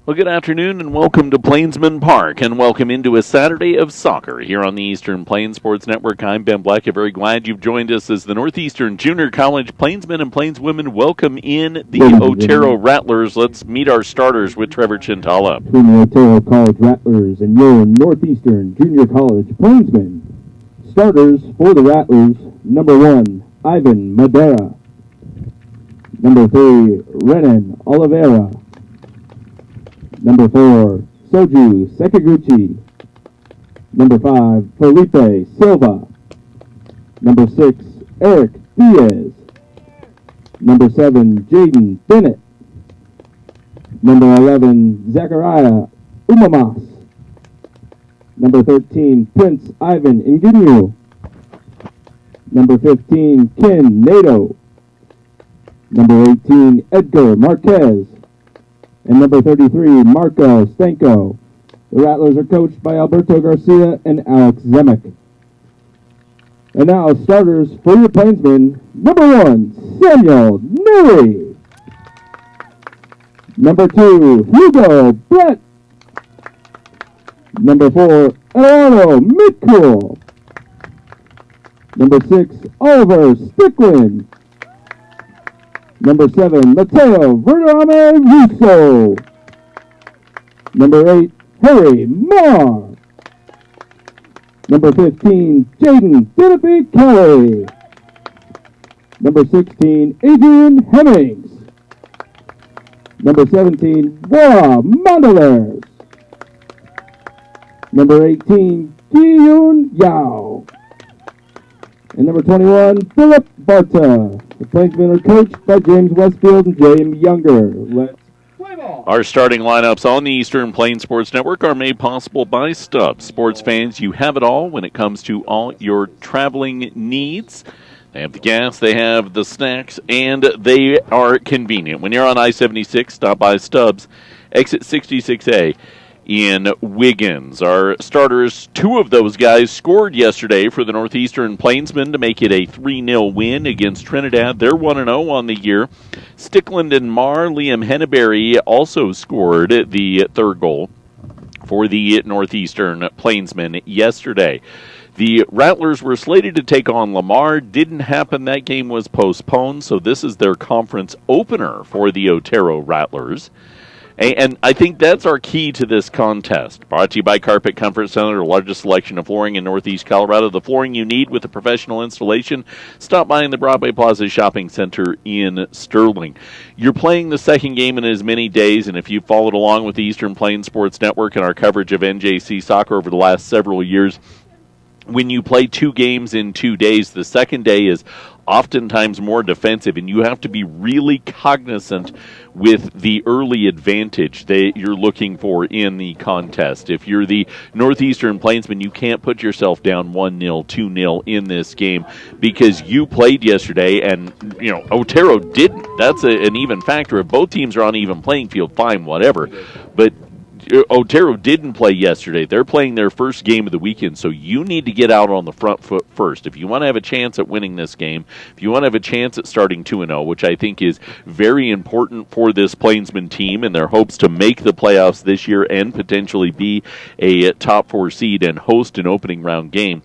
Well, good afternoon and welcome to Plainsman Park and welcome into a Saturday of soccer here on the Eastern Plains Sports Network. I'm Ben Black. I'm very glad you've joined us as the Northeastern Junior College Plainsmen and Plainswomen welcome in the Otero Rattlers. Let's meet our starters with Trevor Chintala. Between the Otero College Rattlers and your Northeastern Junior College Plainsmen. Starters for the Rattlers, number 1, Ivan Madera. Number 3, Renan Oliveira. Number 4, Soju Sekiguchi. Number 5, Felipe Silva. Number 6, Eric Diaz. Number 7, Jaden Bennett. Number 11, Zachariah Umamas. Number 13, Prince Ivan Inginu. Number 15, Ken Nato. Number 18, Edgar Marquez. And number 33, Marco Stanko. The Rattlers are coached by Alberto Garcia and Alex Zemek. And now starters for your Plainsmen. Number 1, Samuel Neary. Number 2, Hugo Brett. Number 4, Eduardo Mitchell. Number 6, Oliver Stickland. Number 7, Mateo Verderame Russo. Number 8, Harry Moore. Number 15, Jaden Timothy Kelly. Number 16, Adrian Hemmings. Number 17, Bora Mandalers. Number 18, Ki-Yoon Yao. And number 21, Philip Barta. The Plainsmen are coached by James Westfield and James Younger. Let's play ball. Our starting lineups on the Eastern Plains Sports Network are made possible by Stubbs. Sports fans, you have it all when it comes to all your traveling needs. They have the gas, they have the snacks, and they are convenient. When you're on I-76, stop by Stubbs, exit 66A. In Wiggins. Our starters, 2 of those guys scored yesterday for the Northeastern Plainsmen to make it a 3-0 win against Trinidad. They're 1-0 on the year. Stickland and Liam Henneberry also scored the third goal for the Northeastern Plainsmen yesterday. The Rattlers were slated to take on Lamar. Didn't happen. That game was postponed, so this is their conference opener for the Otero Rattlers. And I think that's our key to this contest. Brought to you by Carpet Comfort Center, the largest selection of flooring in Northeast Colorado. The flooring you need with a professional installation. Stop by in the Broadway Plaza Shopping Center in Sterling. You're playing the second game in as many days, and if you followed along with the Eastern Plains Sports Network and our coverage of NJC soccer over the last several years, when you play 2 games in 2 days, the second day is oftentimes more defensive, and you have to be really cognizant with the early advantage that you're looking for in the contest. If you're the Northeastern Plainsmen, you can't put yourself down 1-0, 2-0 in this game because you played yesterday, and Otero didn't. That's an even factor. If both teams are on even playing field, fine, whatever. But Otero didn't play yesterday. They're playing their first game of the weekend, so you need to get out on the front foot first. If you want to have a chance at winning this game, if you want to have a chance at starting 2-0, which I think is very important for this Plainsman team and their hopes to make the playoffs this year and potentially be a top 4 seed and host an opening round game,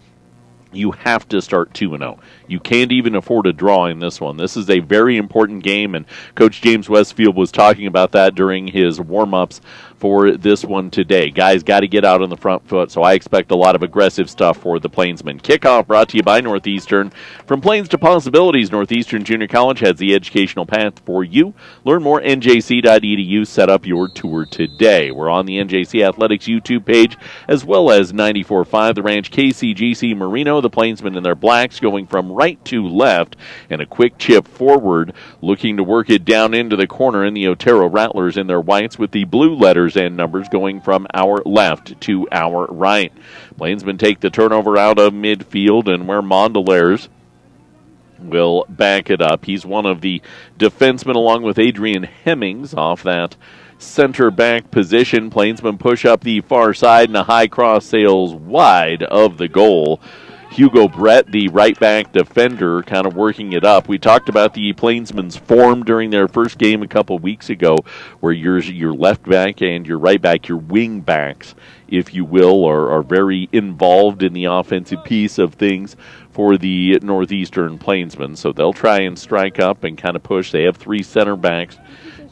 you have to start 2-0. You can't even afford a draw in this one. This is a very important game, and Coach James Westfield was talking about that during his warm-ups for this one today. Guys got to get out on the front foot, so I expect a lot of aggressive stuff for the Plainsmen. Kickoff brought to you by Northeastern. From Plains to Possibilities, Northeastern Junior College has the educational path for you. Learn more, njc.edu. Set up your tour today. We're on the NJC Athletics YouTube page, as well as 94.5 The Ranch, KCGC Marino. The Plainsmen in their blacks going from right to left, and a quick chip forward, looking to work it down into the corner, in the Otero Rattlers in their whites with the blue letters and numbers going from our left to our right. Plainsmen take the turnover out of midfield, and where Mondelares will back it up. He's one of the defensemen along with Adrian Hemmings off that center back position. Plainsmen push up the far side, and a high cross sails wide of the goal. Hugo Brett, the right back defender, kind of working it up. We talked about the Plainsmen's form during their first game a couple weeks ago, where your left back and your right back, your wing backs, if you will, are very involved in the offensive piece of things for the Northeastern Plainsmen. So they'll try and strike up and kind of push. They have 3 center backs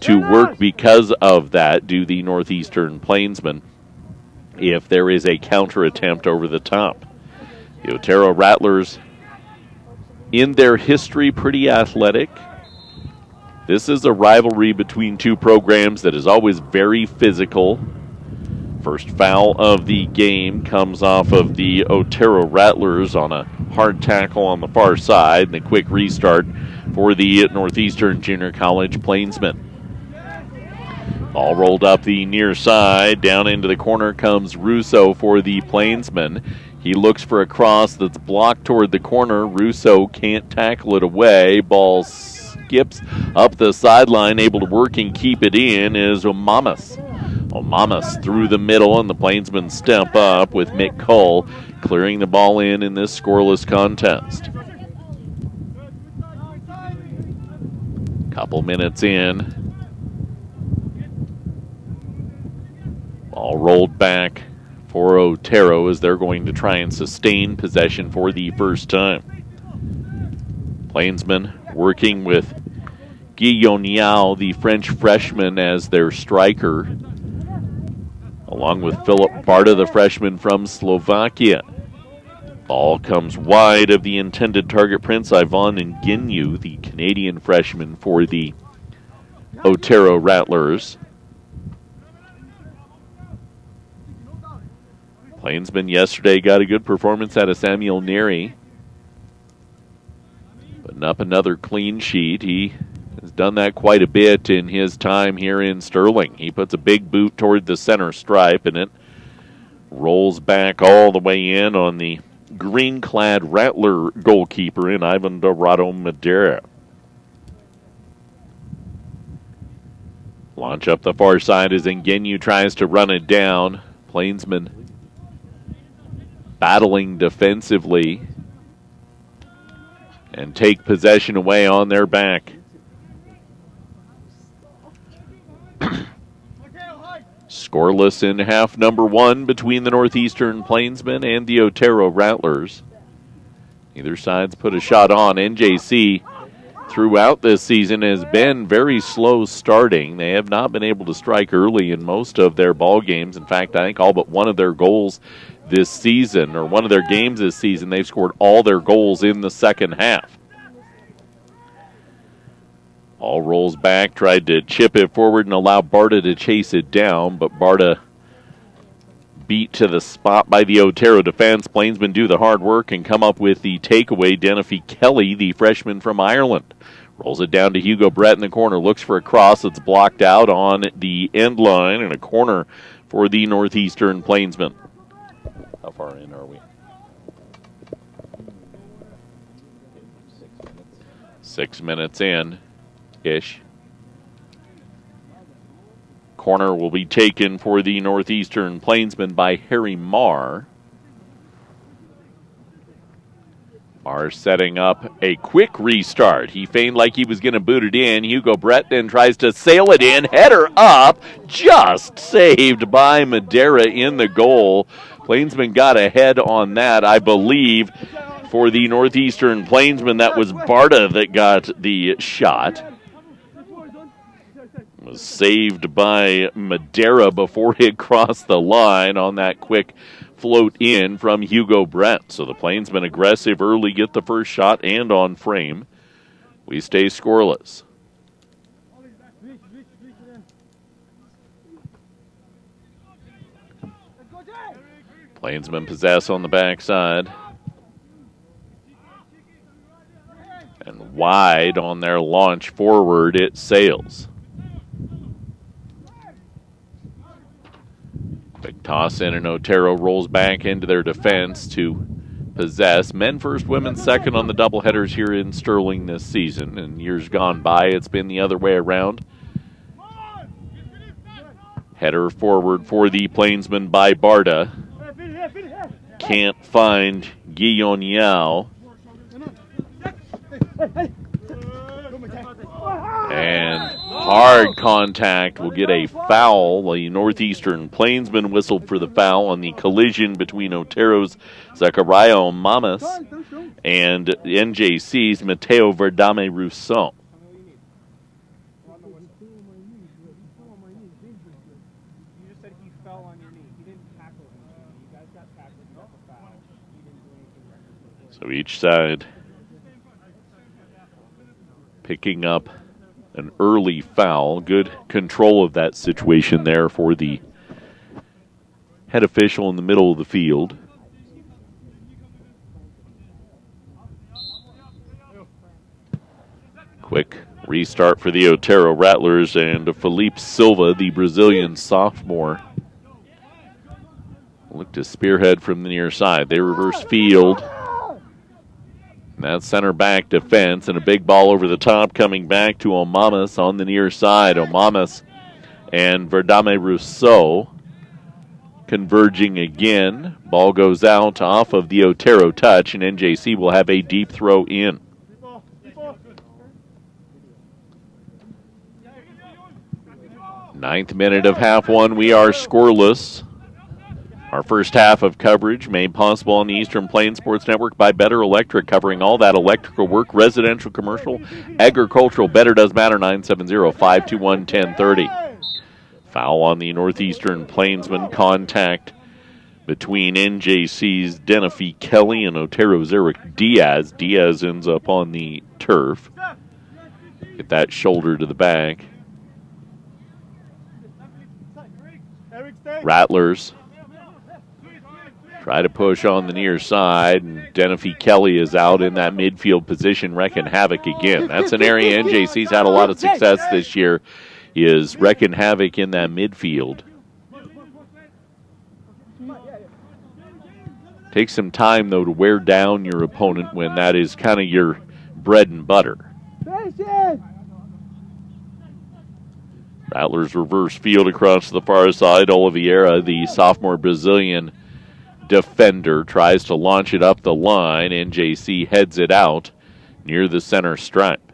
to work because of that, do the Northeastern Plainsmen, if there is a counter attempt over the top. The Otero Rattlers, in their history, pretty athletic. This is a rivalry between two programs that is always very physical. First foul of the game comes off of the Otero Rattlers on a hard tackle on the far side, and a quick restart for the Northeastern Junior College Plainsmen. All rolled up the near side. Down into the corner comes Russo for the Plainsmen. He looks for a cross that's blocked toward the corner. Russo can't tackle it away. Ball skips up the sideline. Able to work and keep it in is Omamas. Omamas through the middle, and the Plainsmen step up with Mick Cole clearing the ball in this scoreless contest. Couple minutes in. Ball rolled back for Otero as they're going to try and sustain possession for the first time. Plainsmen working with Guillaume Niao, the French freshman, as their striker, along with Philip Barta, the freshman from Slovakia. Ball comes wide of the intended target, Prince Ivan Nginyu, the Canadian freshman for the Otero Rattlers. Plainsmen yesterday got a good performance out of Samuel Neary. Putting up another clean sheet. He has done that quite a bit in his time here in Sterling. He puts a big boot toward the center stripe, and it rolls back all the way in on the green-clad Rattler goalkeeper in Ivan Dorado Madera. Launch up the far side as Nginyu tries to run it down. Plainsmen battling defensively and take possession away on their back. Scoreless in half number 1 between the Northeastern Plainsmen and the Otero Rattlers. Neither side's put a shot on. NJC throughout this season has been very slow starting. They have not been able to strike early in most of their ball games. In fact, I think all but one of their goals this season, or one of their games this season, they've scored all their goals in the second half. All rolls back, tried to chip it forward and allow Barta to chase it down, but Barta beat to the spot by the Otero defense. Plainsmen do the hard work and come up with the takeaway. Denify Kelly, the freshman from Ireland, rolls it down to Hugo Brett in the corner, looks for a cross that's blocked out on the end line, and a corner for the Northeastern Plainsmen. How far in are we? 6 minutes in-ish. Corner will be taken for the Northeastern Plainsmen by Harry Marr. Marr setting up a quick restart. He feigned like he was going to boot it in. Hugo Brett then tries to sail it in. Header up. Just saved by Madera in the goal. Plainsmen got ahead on that, I believe. For the Northeastern Plainsmen, that was Barta that got the shot. It was saved by Madera before it crossed the line on that quick float in from Hugo Brett. So the Plainsmen aggressive early, get the first shot and on frame. We stay scoreless. Plainsmen possess on the backside. And wide on their launch forward, it sails. Big toss in, and Otero rolls back into their defense to possess. Men first, women second on the doubleheaders here in Sterling this season. In years gone by, it's been the other way around. Header forward for the Plainsmen by Barta. Can't find Guillon Yao. And hard contact will get a foul. The Northeastern Plainsman whistled for the foul on the collision between Otero's Zachariah Omamas and NJC's Mateo Verdame Rousseau. So each side picking up an early foul. Good control of that situation there for the head official in the middle of the field. Quick restart for the Otero Rattlers, and Felipe Silva, the Brazilian sophomore, look to spearhead from the near side. They reverse field. That's center back defense, and a big ball over the top coming back to Omamas on the near side. Omamas and Verdame Rousseau converging again. Ball goes out off of the Otero touch, and NJC will have a deep throw in. Ninth minute of half one. We are scoreless. Our first half of coverage made possible on the Eastern Plains Sports Network by Better Electric, covering all that electrical work, residential, commercial, agricultural. Better does matter. 970-521-1030. Foul on the Northeastern Plainsman. Contact between NJC's Denifee Kelly and Otero's Eric Diaz. Diaz ends up on the turf. Get that shoulder to the back. Rattlers try to push on the near side, and Denifee Kelly is out in that midfield position, wrecking havoc again. That's an area NJC's had a lot of success this year, is wrecking havoc in that midfield. Takes some time, though, to wear down your opponent when that is kind of your bread and butter. Rattlers reverse field across the far side. Oliveira, the sophomore Brazilian defender, tries to launch it up the line. NJC heads it out near the center stripe.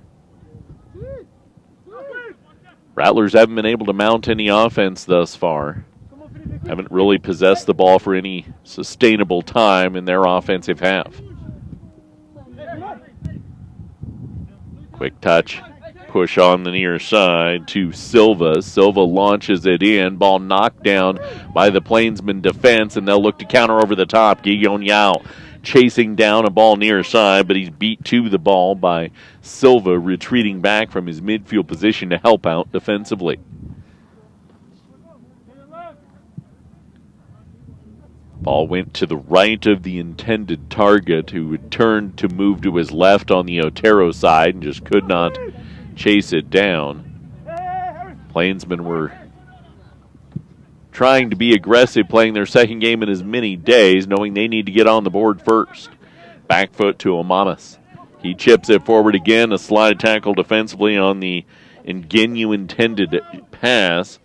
Rattlers haven't been able to mount any offense thus far. Haven't really possessed the ball for any sustainable time in their offensive half. Quick touch. Push on the near side to Silva. Silva launches it in. Ball knocked down by the Plainsman defense, and they'll look to counter over the top. Guillon Yao chasing down a ball near side, but he's beat to the ball by Silva, retreating back from his midfield position to help out defensively. Ball went to the right of the intended target, who would turn to move to his left on the Otero side and just could not chase it down. Plainsmen were trying to be aggressive, playing their second game in as many days, knowing they need to get on the board first. Back foot to Omamas. He chips it forward again, a slide tackle defensively on the Ngenu intended pass.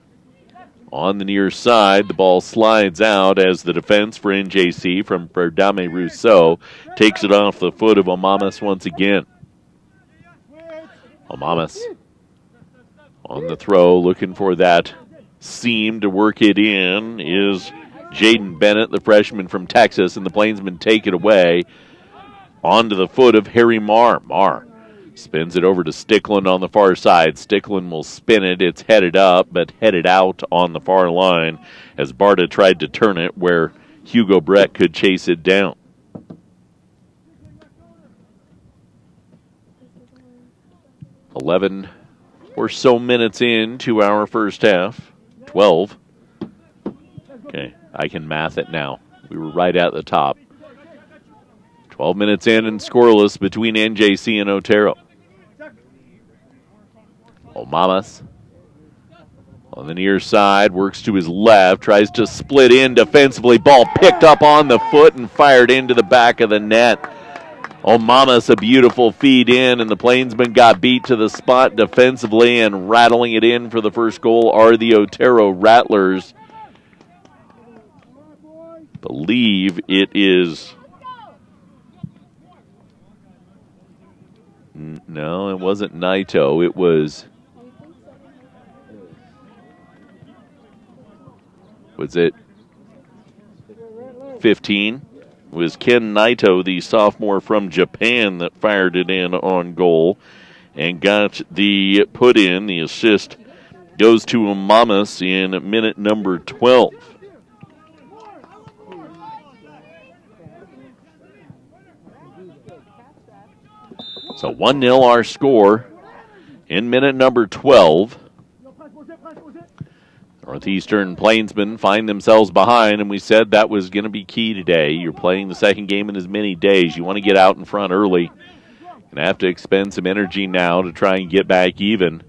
On the near side, the ball slides out as the defense for NJC from Verdame Rousseau takes it off the foot of Omamas once again. Omamas on the throw, looking for that seam to work it in, is Jaden Bennett, the freshman from Texas, and the Plainsmen take it away onto the foot of Harry Marr. Marr spins it over to Stickland on the far side. Stickland will spin it. It's headed up, but headed out on the far line as Barta tried to turn it where Hugo Brett could chase it down. $11 or so minutes into our first half. 12. Okay, I can math it now. We were right at the top. 12 minutes in and scoreless between NJC and Otero. Omamas on the near side, works to his left, tries to split in defensively. Ball picked up on the foot and fired into the back of the net. Omamas, a beautiful feed in, and the Plainsmen got beat to the spot defensively, and rattling it in for the first goal are the Otero Rattlers. Believe it is wasn't Naito. It was it 15? It was Ken Naito, the sophomore from Japan, that fired it in on goal and got the put in. The assist goes to Amamas in minute number 12. So 1-0 our score in minute number 12. Northeastern Plainsmen find themselves behind, and we said that was going to be key today. You're playing the second game in as many days. You want to get out in front early. You're going to have to expend some energy now to try and get back even.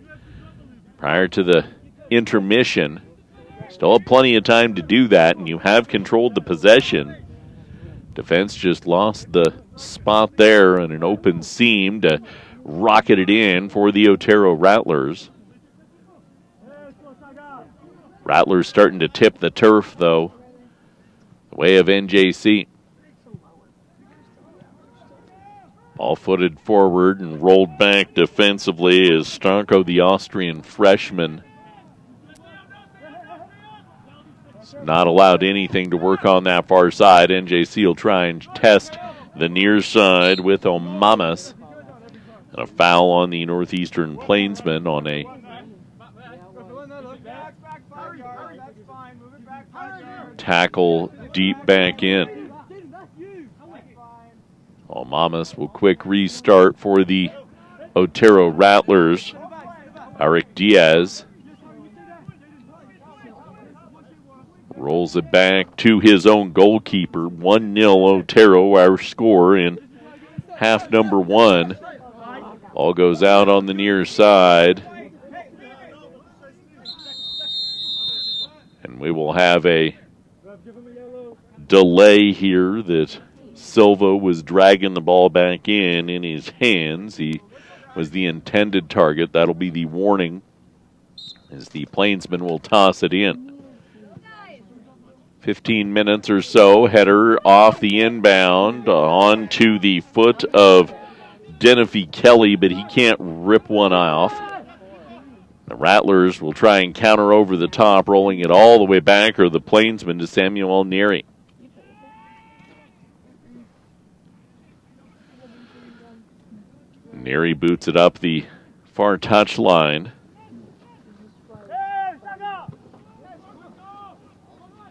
Prior to the intermission, still have plenty of time to do that, and you have controlled the possession. Defense just lost the spot there on an open seam to rocket it in for the Otero Rattlers. Rattlers starting to tip the turf, though, the way of NJC. Ball footed forward and rolled back defensively is Starko, the Austrian freshman. Not allowed anything to work on that far side. NJC will try and test the near side with Omamas. And a foul on the Northeastern Plainsmen on a tackle deep back in. Omamas will quick restart for the Otero Rattlers. Eric Diaz rolls it back to his own goalkeeper. 1-0 Otero, our score in half number 1. Ball goes out on the near side. And we will have a delay here that Silva was dragging the ball back in his hands. He was the intended target. That'll be the warning as the Plainsmen will toss it in. 15 minutes or so. Header off the inbound onto the foot of Denify Kelly, but he can't rip one off. The Rattlers will try and counter over the top, rolling it all the way back, or the Plainsmen to Samuel Neary. Neary boots it up the far touch line.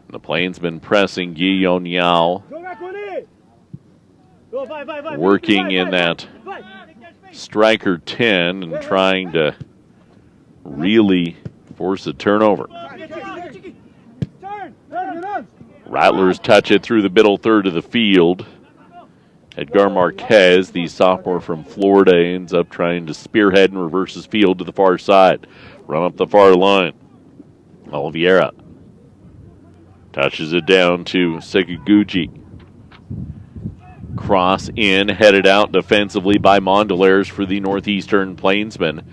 The Plainsmen pressing Guillaume Yao, working in that striker 10 and trying to really force a turnover. Rattlers touch it through the middle third of the field. Edgar Marquez, the sophomore from Florida, ends up trying to spearhead and reverses field to the far side. Run up the far line. Oliveira touches it down to Sekiguchi. Cross in, headed out defensively by Mondelares for the Northeastern Plainsmen.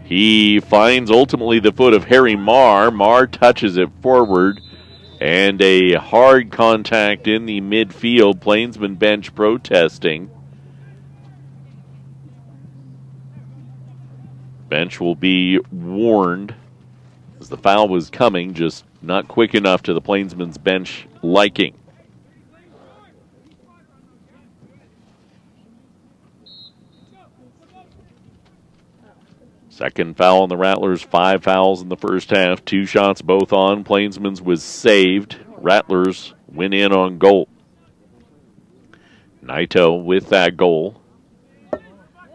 He finds ultimately the foot of Harry Marr. Marr touches it forward, and a hard contact in the midfield. Plainsman bench protesting. Bench will be warned as the foul was coming, just not quick enough to the Plainsman's bench liking. Second foul on the Rattlers, 5 fouls in the first half, 2 shots both on. Plainsman's was saved. Rattlers went in on goal. Naito with that goal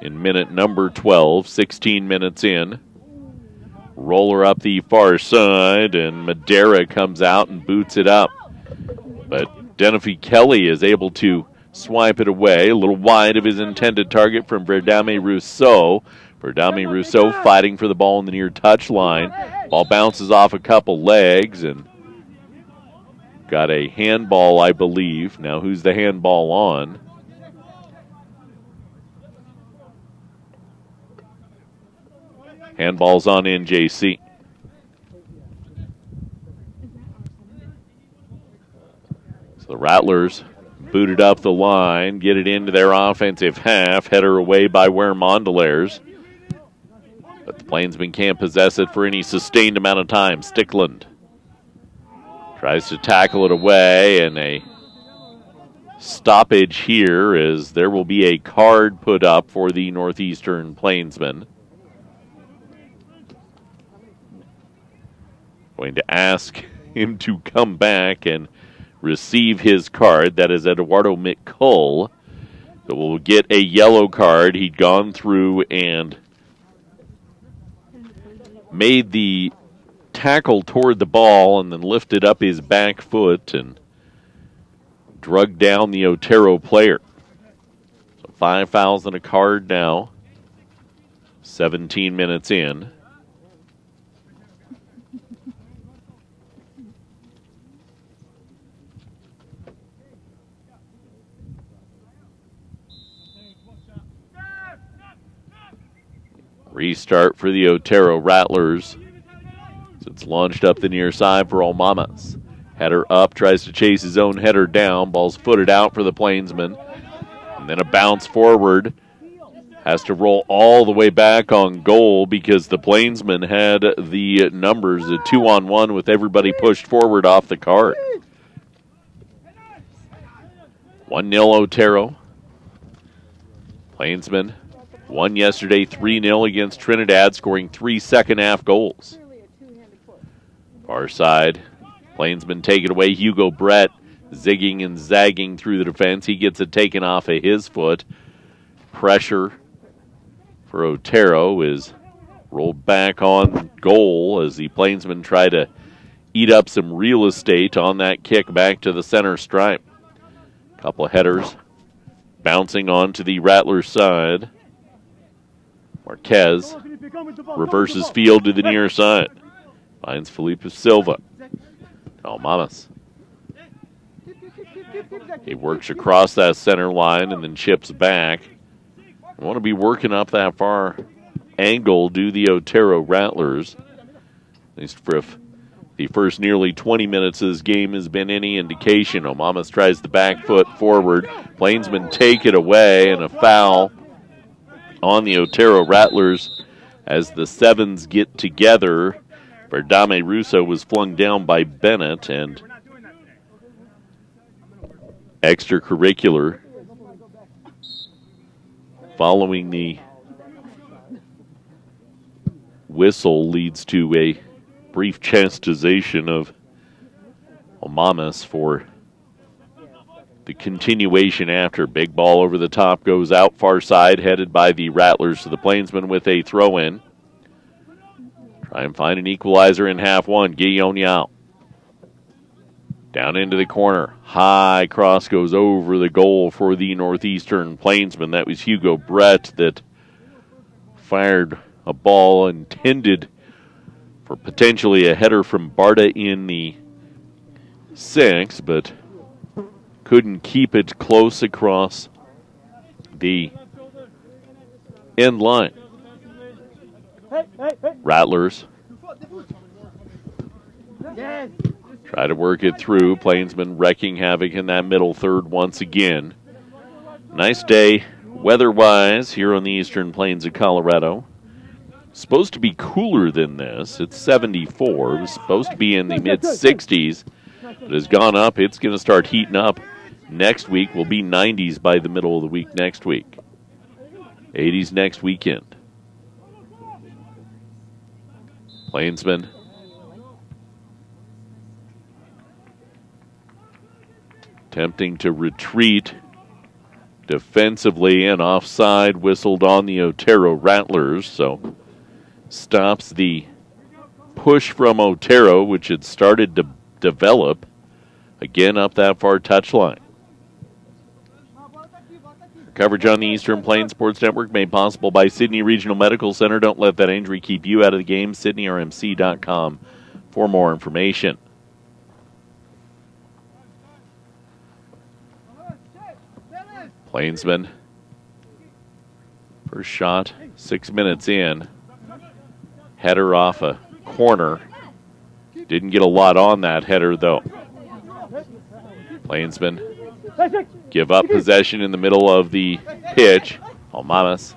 in minute number 12, 16 minutes in. Roller up the far side, and Madera comes out and boots it up. But Denify Kelly is able to swipe it away, a little wide of his intended target from Verdame Rousseau. Verdame Rousseau fighting for the ball in the near touch line. Ball bounces off a couple legs and got a handball, I believe. Now, who's the handball on? Handball's on NJC. So the Rattlers booted up the line, get it into their offensive half. Header away by Ware Mondelaires. But the Plainsmen can't possess it for any sustained amount of time. Stickland tries to tackle it away, and a stoppage here as there will be a card put up for the Northeastern Plainsmen. Going to ask him to come back and receive his card. That is Eduardo McCull. That will get a yellow card. He'd gone through and made the tackle toward the ball and then lifted up his back foot and drug down the Otero player. So 5 fouls and a card now. 17 minutes in. Restart for the Otero Rattlers. It's launched up the near side for O'Mamas. Header up, tries to chase his own header down. Ball's footed out for the Plainsmen. And then a bounce forward. Has to roll all the way back on goal because the Plainsmen had the numbers, a 2-on-1 with everybody pushed forward off the cart. 1-0 Otero. Plainsmen won yesterday 3-0 against Trinidad, scoring 3 second-half goals. Far side, Plainsmen take it away. Hugo Brett zigging and zagging through the defense. He gets it taken off of his foot. Pressure for Otero is rolled back on goal as the Plainsmen try to eat up some real estate on that kick back to the center stripe. Couple of headers bouncing onto the Rattlers side. Marquez reverses field to the near side. Finds Felipe Silva. Mamas. He works across that center line and then chips back. I want to be working up that far angle, do the Otero Rattlers. At least for if the first nearly 20 minutes of this game has been any indication. O'Mamas tries the back foot forward. Plainsmen take it away, and a foul on the Otero Rattlers as the sevens get together. Verdame Russo was flung down by Bennett, and extracurricular following the whistle leads to a brief chastisement of O'Mamas for the continuation after. Big ball over the top goes out far side, headed by the Rattlers to the Plainsmen with a throw-in. Try and find an equalizer in half one. Guillaume Yao. Down into the corner. High cross goes over the goal for the Northeastern Plainsmen. That was Hugo Brett that fired a ball intended for potentially a header from Barta in the 6, but couldn't keep it close across the end line. Rattlers try to work it through. Plainsmen wrecking havoc in that middle third once again. Nice day weather-wise here on the eastern plains of Colorado. Supposed to be cooler than this. It's 74. It was supposed to be in the mid-60s. It has gone up. It's going to start heating up next week. Will be 90s by the middle of the week next week. 80s next weekend. Plainsmen attempting to retreat defensively, and offside whistled on the Otero Rattlers, so stops the push from Otero, which had started to develop again up that far touchline. Coverage on the Eastern Plains Sports Network made possible by Sydney Regional Medical Center. Don't let that injury keep you out of the game. SydneyRMC.com for more information. Plainsmen. First shot, 6 minutes in. Header off a corner. Didn't get a lot on that header, though. Plainsmen give up possession in the middle of the pitch. Almamas,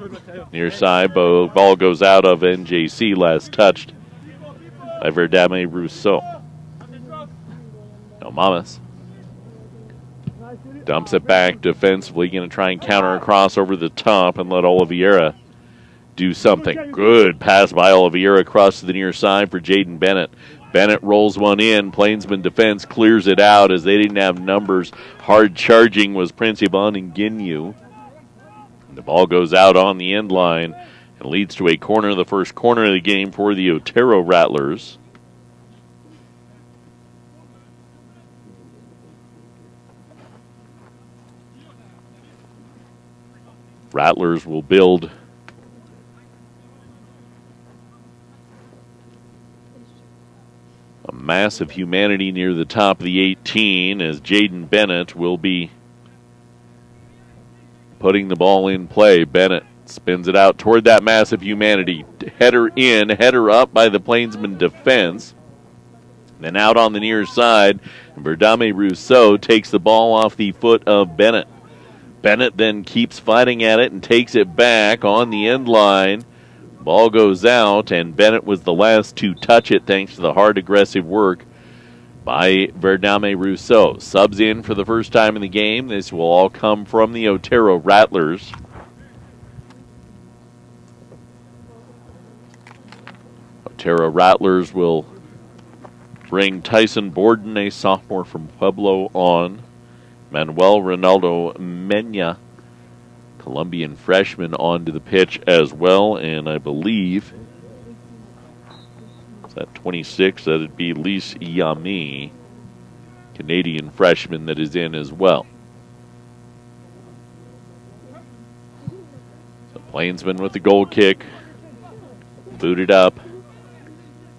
near side, ball goes out of NJC, last touched by Verdame Rousseau. Almamas dumps it back defensively, going to try and counter across over the top and let Oliveira do something. Good pass by Oliveira across to the near side for Jaden Bennett. Bennett rolls one in. Plainsman defense clears it out as they didn't have numbers. Hard charging was Prince Ivan and Ginyu. The ball goes out on the end line and leads to a corner, the first corner of the game for the Otero Rattlers. Rattlers will build a mass of humanity near the top of the 18 as Jaden Bennett will be putting the ball in play. Bennett spins it out toward that mass of humanity. Header in, header up by the Plainsman defense. Then out on the near side, Verdame Rousseau takes the ball off the foot of Bennett. Bennett then keeps fighting at it and takes it back on the end line. Ball goes out, and Bennett was the last to touch it thanks to the hard, aggressive work by Verdame Rousseau. Subs in for the first time in the game. This will all come from the Otero Rattlers. Otero Rattlers will bring Tyson Borden, a sophomore from Pueblo, on. Manuel Ronaldo Mena, Colombian freshman, onto the pitch as well. And I believe, is that 26? That would be Lise Yami, Canadian freshman, that is in as well. So Plainsman with the goal kick. Booted up.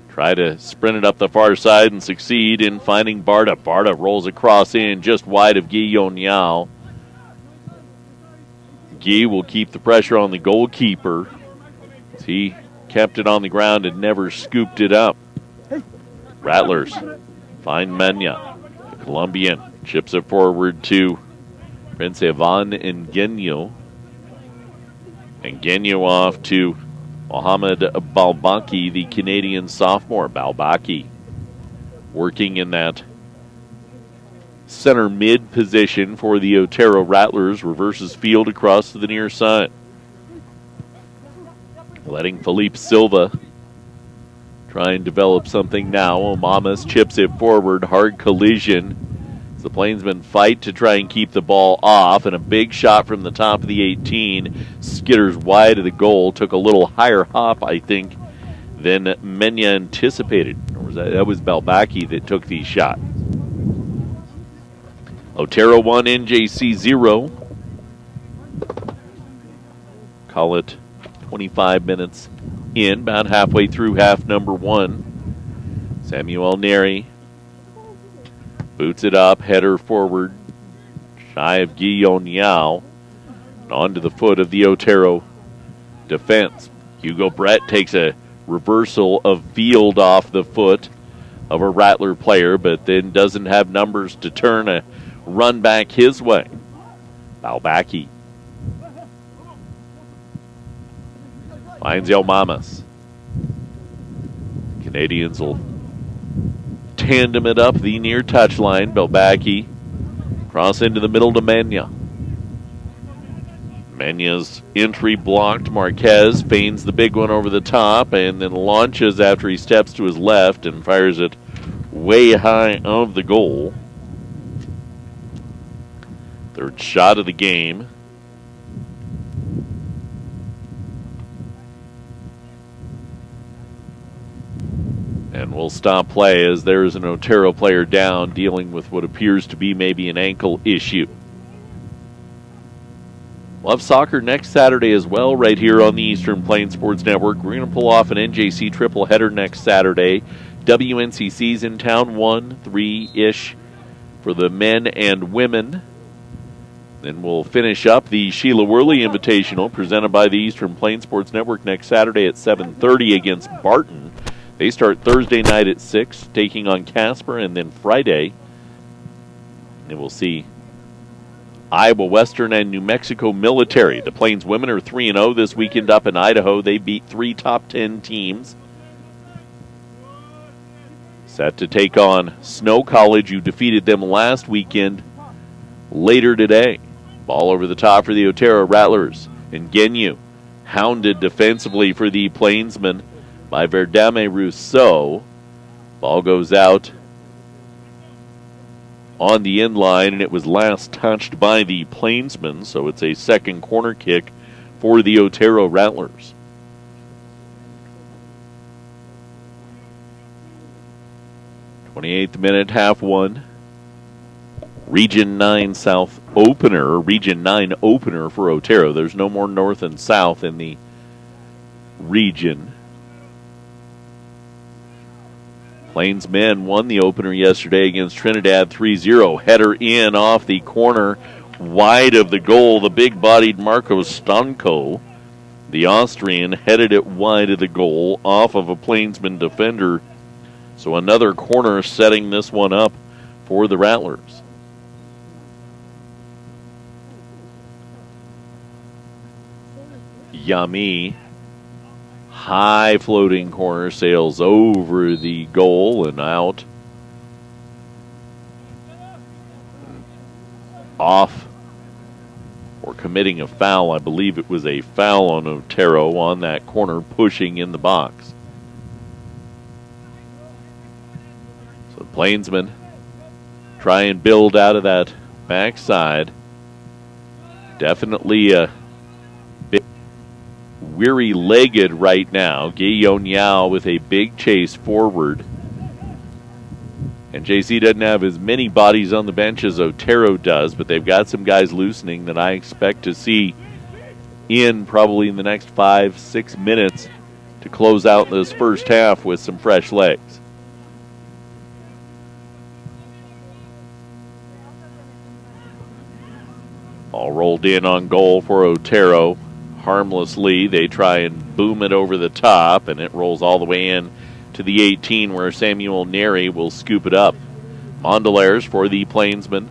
Try to sprint it up the far side and succeed in finding Barta. Barta rolls across in just wide of Guillaume Yao. Guy will keep the pressure on the goalkeeper. He kept it on the ground and never scooped it up. Rattlers find Mena. The Colombian chips it forward to Prince Ivan and Genyo. And Genyo off to Mohamed Balbaki, the Canadian sophomore. Balbaki working in that center mid position for the Otero Rattlers. Reverses field across to the near side. Letting Felipe Silva try and develop something now. Omamas chips it forward. Hard collision. The Plainsmen fight to try and keep the ball off, and a big shot from the top of the 18 skitters wide of the goal. Took a little higher hop, I think, than Mena anticipated. Or was that was Balbaki that took the shot. Otero 1, NJC 0. Call it 25 minutes in, about halfway through half number 1. Samuel Neri boots it up, header forward, shy of Guillaume Yao, and onto the foot of the Otero defense. Hugo Brett takes a reversal of field off the foot of a Rattler player, but then doesn't have numbers to turn a run back his way. Balbaki finds Elmamas. Canadians will tandem it up the near touchline. Balbaki cross into the middle to Mena. Mena's entry blocked. Marquez feigns the big one over the top and then launches after he steps to his left and fires it way high of the goal. Third shot of the game. And we'll stop play as there's an Otero player down dealing with what appears to be maybe an ankle issue. We'll have soccer next Saturday as well right here on the Eastern Plains Sports Network. We're going to pull off an NJC triple header next Saturday. WNCC's in town 1-3-ish for the men and women. Then we'll finish up the Sheila Worley Invitational presented by the Eastern Plains Sports Network next Saturday at 7:30 against Barton. They start Thursday night at 6, taking on Casper, and then Friday. And we'll see Iowa Western and New Mexico Military. The Plains women are 3-0 this weekend up in Idaho. They beat 3 top 10 teams. Set to take on Snow College, who defeated them last weekend, later today. Ball over the top for the Otero Rattlers. And Genu hounded defensively for the Plainsmen by Verdame Rousseau. Ball goes out on the end line, and it was last touched by the Plainsmen, so it's a second corner kick for the Otero Rattlers. .28th minute, half one. Region 9 South opener, Region 9 opener for Otero. There's no more North and South in the region. Plains men won the opener yesterday against Trinidad 3-0. Header in off the corner, wide of the goal. The big-bodied Marco Stanko, the Austrian, headed it wide of the goal off of a Plainsman defender. So another corner setting this one up for the Rattlers. Yami, high floating corner, sails over the goal and out. Off or committing a foul. I believe it was a foul on Otero on that corner, pushing in the box. So the Plainsmen try and build out of that backside. Definitely a bit weary-legged right now. Guillaume Yao with a big chase forward. And JC doesn't have as many bodies on the bench as Otero does, but they've got some guys loosening that I expect to see in probably in the next 5-6 minutes to close out this first half with some fresh legs. All rolled in on goal for Otero. Harmlessly, they try and boom it over the top, and it rolls all the way in to the 18, where Samuel Neri will scoop it up. Mondelaars for the Plainsman.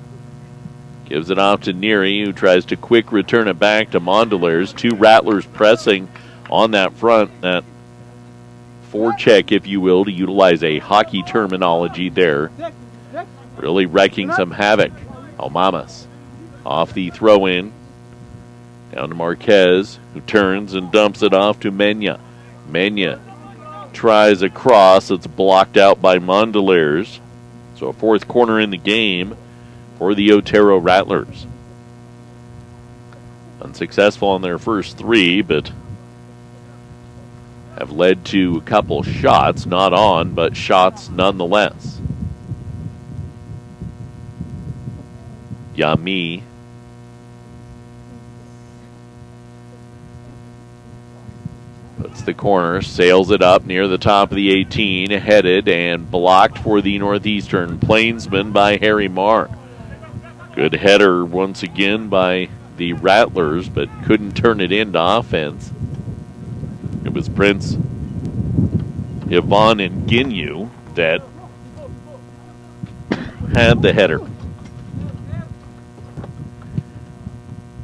Gives it off to Neri, who tries to quick return it back to Mondelaars. Two Rattlers pressing on that front. That forecheck, if you will, to utilize a hockey terminology there. Really wrecking some havoc. Almamas off the throw-in. Down to Marquez, who turns and dumps it off to Mena. Mena tries a cross. It's blocked out by Mondelaars. So a fourth corner in the game for the Otero Rattlers. Unsuccessful on their first three, but have led to a couple shots, not on, but shots nonetheless. Yami puts the corner, sails it up near the top of the 18, headed and blocked for the Northeastern Plainsman by Harry Marr. Good header once again by the Rattlers, but couldn't turn it into offense. It was Prince, Yvonne, and Ginu that had the header.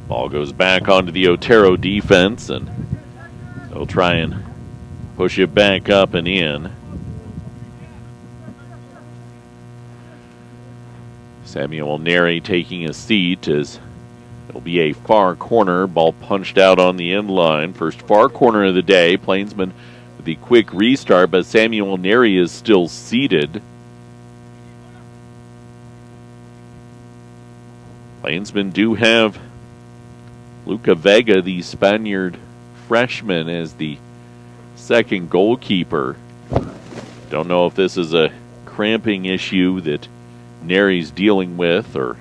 Ball goes back onto the Otero defense, and they'll try and push it back up and in. Samuel Neri taking a seat as it'll be a far corner. Ball punched out on the end line. First far corner of the day. Plainsman with the quick restart, but Samuel Neri is still seated. Plainsmen do have Luca Vega, the Spaniard freshman, as the second goalkeeper. Don't know if this is a cramping issue that Neri's dealing with or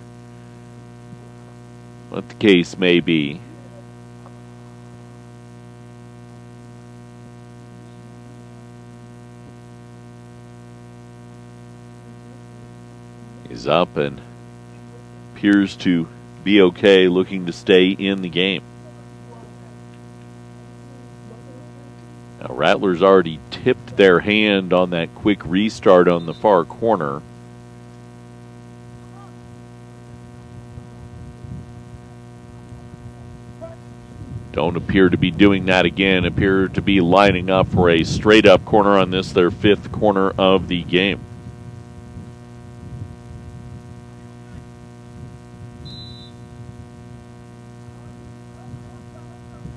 what the case may be. He's up and appears to be okay, looking to stay in the game. Now, Rattlers already tipped their hand on that quick restart on the far corner. don't appear to be doing that again. Appear to be lining up for a straight-up corner on this, their 5th corner of the game.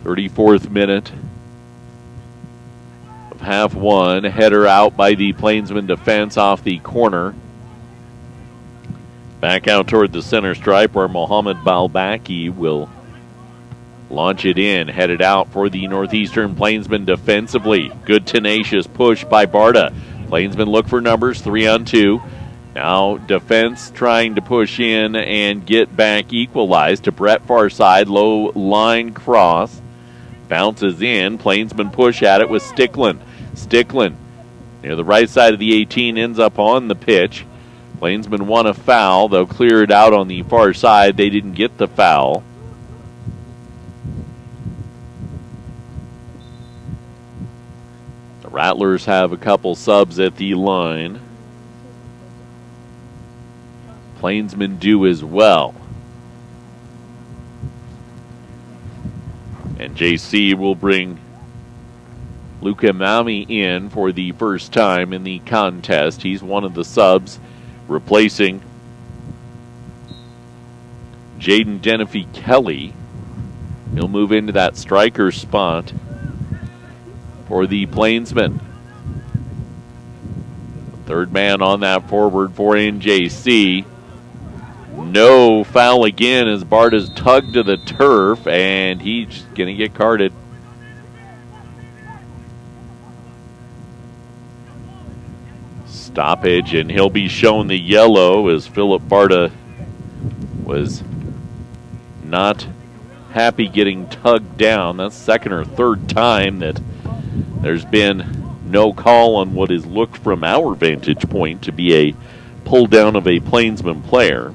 .34th minute of half one. Header out by the Plainsman defense off the corner. Back out toward the center stripe where Mohammed Balbaki will launch it in. Headed out for the Northeastern Plainsman defensively. Good tenacious push by Barta. Plainsman look for numbers, 3-on-2. Now defense trying to push in and get back equalized to Brett far side. Low line cross. Bounces in. Plainsman push at it with Stickland. Stickland near the right side of the 18 ends up on the pitch. Plainsman won a foul. They'll clear it out on the far side. They didn't get the foul. The Rattlers have a couple subs at the line. Plainsman do as well. And JC will bring Luca Mami in for the first time in the contest. He's one of the subs, replacing Jaden Denify Kelly. He'll move into that striker spot for the Plainsmen. Third man on that forward for NJC. No foul again as Barta's tugged to the turf, and he's going to get carded. Stoppage, and he'll be shown the yellow as Philip Barta was not happy getting tugged down. That's second or third time that there's been no call on what is looked from our vantage point to be a pull down of a Plainsman player.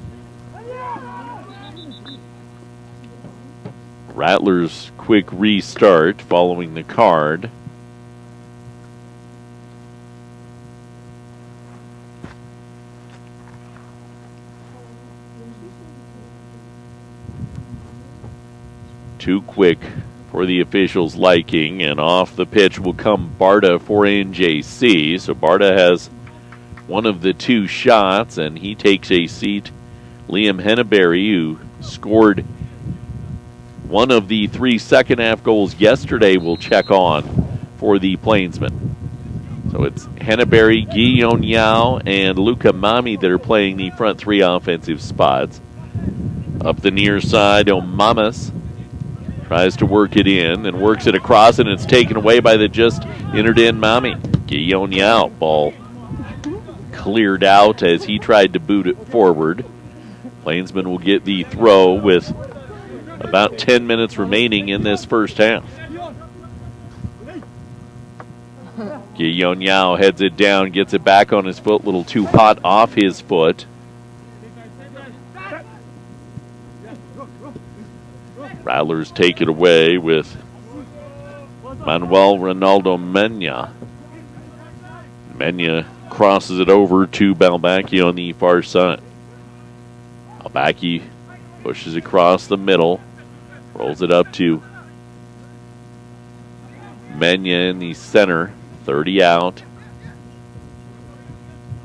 Rattlers quick restart following the card. Too quick for the officials' liking, and off the pitch will come Barta for NJC. So Barta has one of the two shots, and he takes a seat. Liam Henneberry, who scored one of the 3 second-half goals yesterday, will check on for the Plainsmen. So it's Henneberry, Guillaume Yao, and Luca Mami that are playing the front three offensive spots. Up the near side, Omamas tries to work it in and works it across, and it's taken away by the just entered in Mami. Guillaume Yao, ball cleared out as he tried to boot it forward. Plainsmen will get the throw with about 10 minutes remaining in this first half. Guillaume Yao heads it down, gets it back on his foot, a little too hot off his foot. Rattlers take it away with Manuel Ronaldo Mena. Mena crosses it over to Balbaki on the far side. Balbaki pushes across the middle, rolls it up to Mena in the center, 30 out.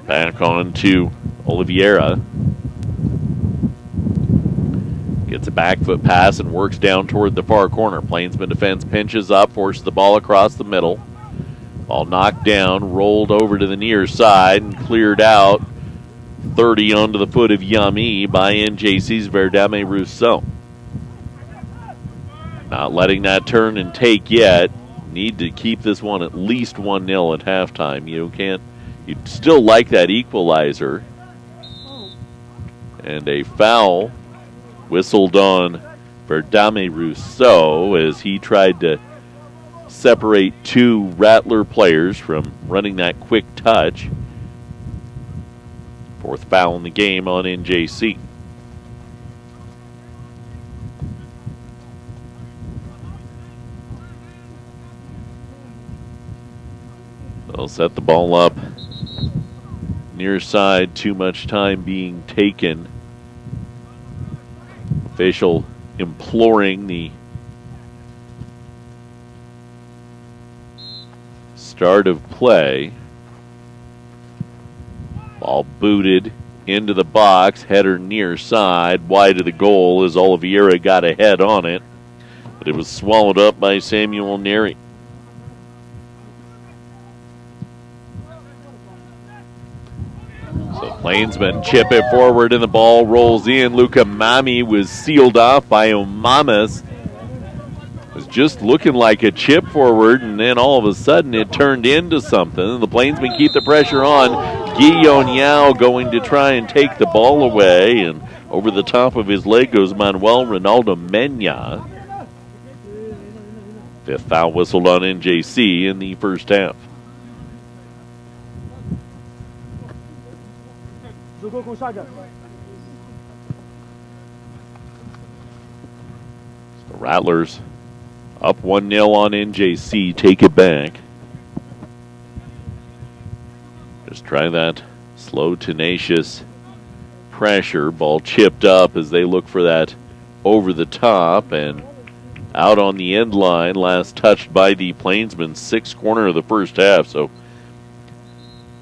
Back on to Oliveira. Gets a back foot pass and works down toward the far corner. Plainsman defense pinches up, forces the ball across the middle. Ball knocked down, rolled over to the near side, and cleared out 30 onto the foot of Yami by NJC's Verdame Rousseau. Not letting that turn and take yet. Need to keep this one at least 1-0 at halftime. You'd still like that equalizer. And a foul whistled on Verdame Rousseau as he tried to separate two Rattler players from running that quick touch. Fourth foul in the game on NJC. They'll set the ball up near side, too much time being taken. Official imploring the Start of play. Ball booted into the box, header near side, wide of the goal as Oliveira got a head on it, but it was swallowed up by Samuel Neary. So Plainsmen chip it forward and the ball rolls in. Luca Mami was sealed off by Omamas. It was just looking like a chip forward, and then all of a sudden it turned into something. The Plainsmen keep the pressure on. Guillaume Yao going to try and take the ball away, and over the top of his leg goes Manuel Ronaldo Mena. Fifth foul whistled on NJC in the first half. The Rattlers up 1-0 on NJC, take it back. Just try that slow, tenacious pressure. Ball chipped up as they look for that over the top and out on the end line. Last touched by the Plainsmen, sixth corner of the first half. So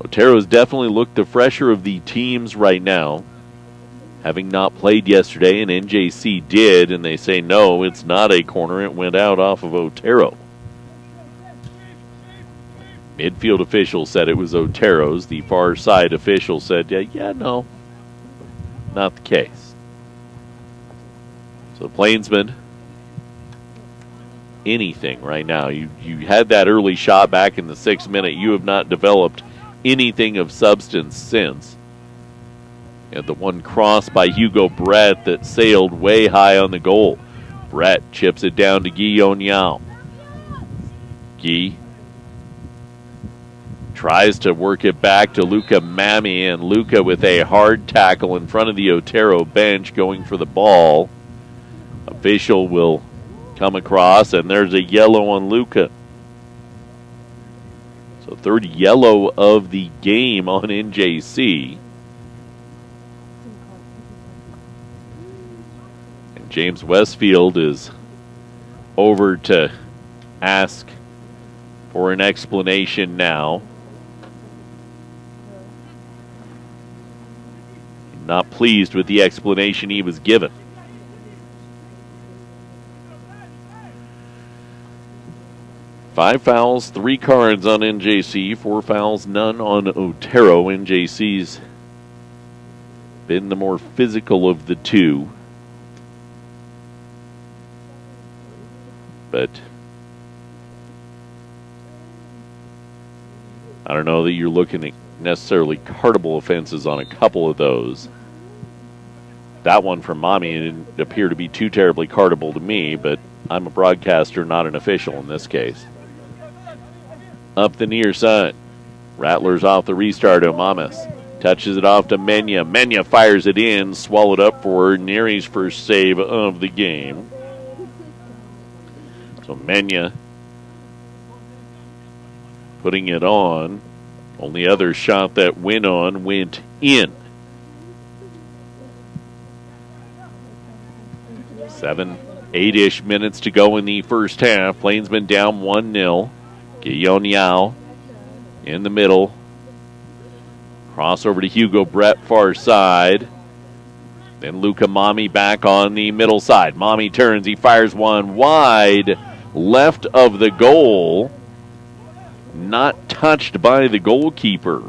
Otero's definitely looked the fresher of the teams right now, having not played yesterday, and NJC did, and they say no, it's not a corner. It went out off of Otero. Midfield official said it was Otero's. The far side official said, yeah, no, not the case. So Plainsmen, anything right now. You had that early shot back in the 6th minute. You have not developed anything of substance since. And the one cross by Hugo Brett that sailed way high on the goal. Brett chips it down to Guillaume Yao. Guy tries to work it back to Luca Mami, and Luca with a hard tackle in front of the Otero bench going for the ball. Official will come across, and there's a yellow on Luca. So third yellow of the game on NJC. And James Westfield is over to ask for an explanation now. Not pleased with the explanation he was given. Five fouls, 3 cards on NJC, 4 fouls, none on Otero. NJC's been the more physical of the two. But I don't know that you're looking at necessarily cardable offenses on a couple of those. That one from Mami didn't appear to be too terribly cardable to me, but I'm a broadcaster, not an official in this case. Up the near side. Rattlers off the restart. Omamas touches it off to Mena. Mena fires it in, swallowed up for Neary's first save of the game. So Mena putting it on. Only other shot that went on went in. 7, 8-ish minutes to go in the first half. Plainsmen down 1-0. Guillaume Yao in the middle. Cross over to Hugo Brett, far side. Then Luca Mami back on the middle side. Mami turns, he fires one wide left of the goal. Not touched by the goalkeeper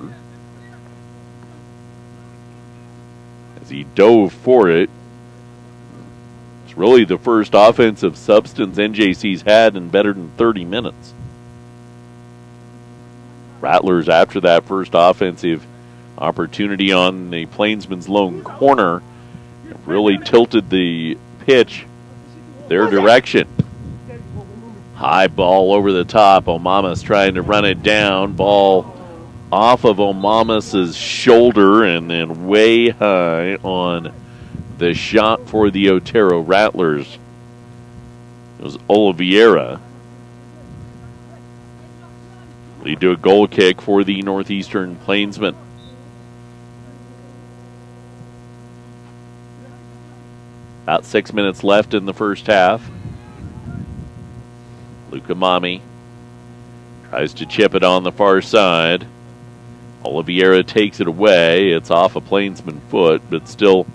as he dove for it. It's really the first offensive substance NJC's had in better than 30 minutes. Rattlers, after that first offensive opportunity on the Plainsman's lone corner, really tilted the pitch their direction. High ball over the top. Omamas trying to run it down. Ball off of Omamas' shoulder and then way high on the shot for the Otero Rattlers. It was Oliveira. Lead to a goal kick for the Northeastern Plainsmen. About 6 minutes left in the first half. Luca Mami Tries to chip it on the far side. Oliveira takes it away. It's off a Plainsman foot, but still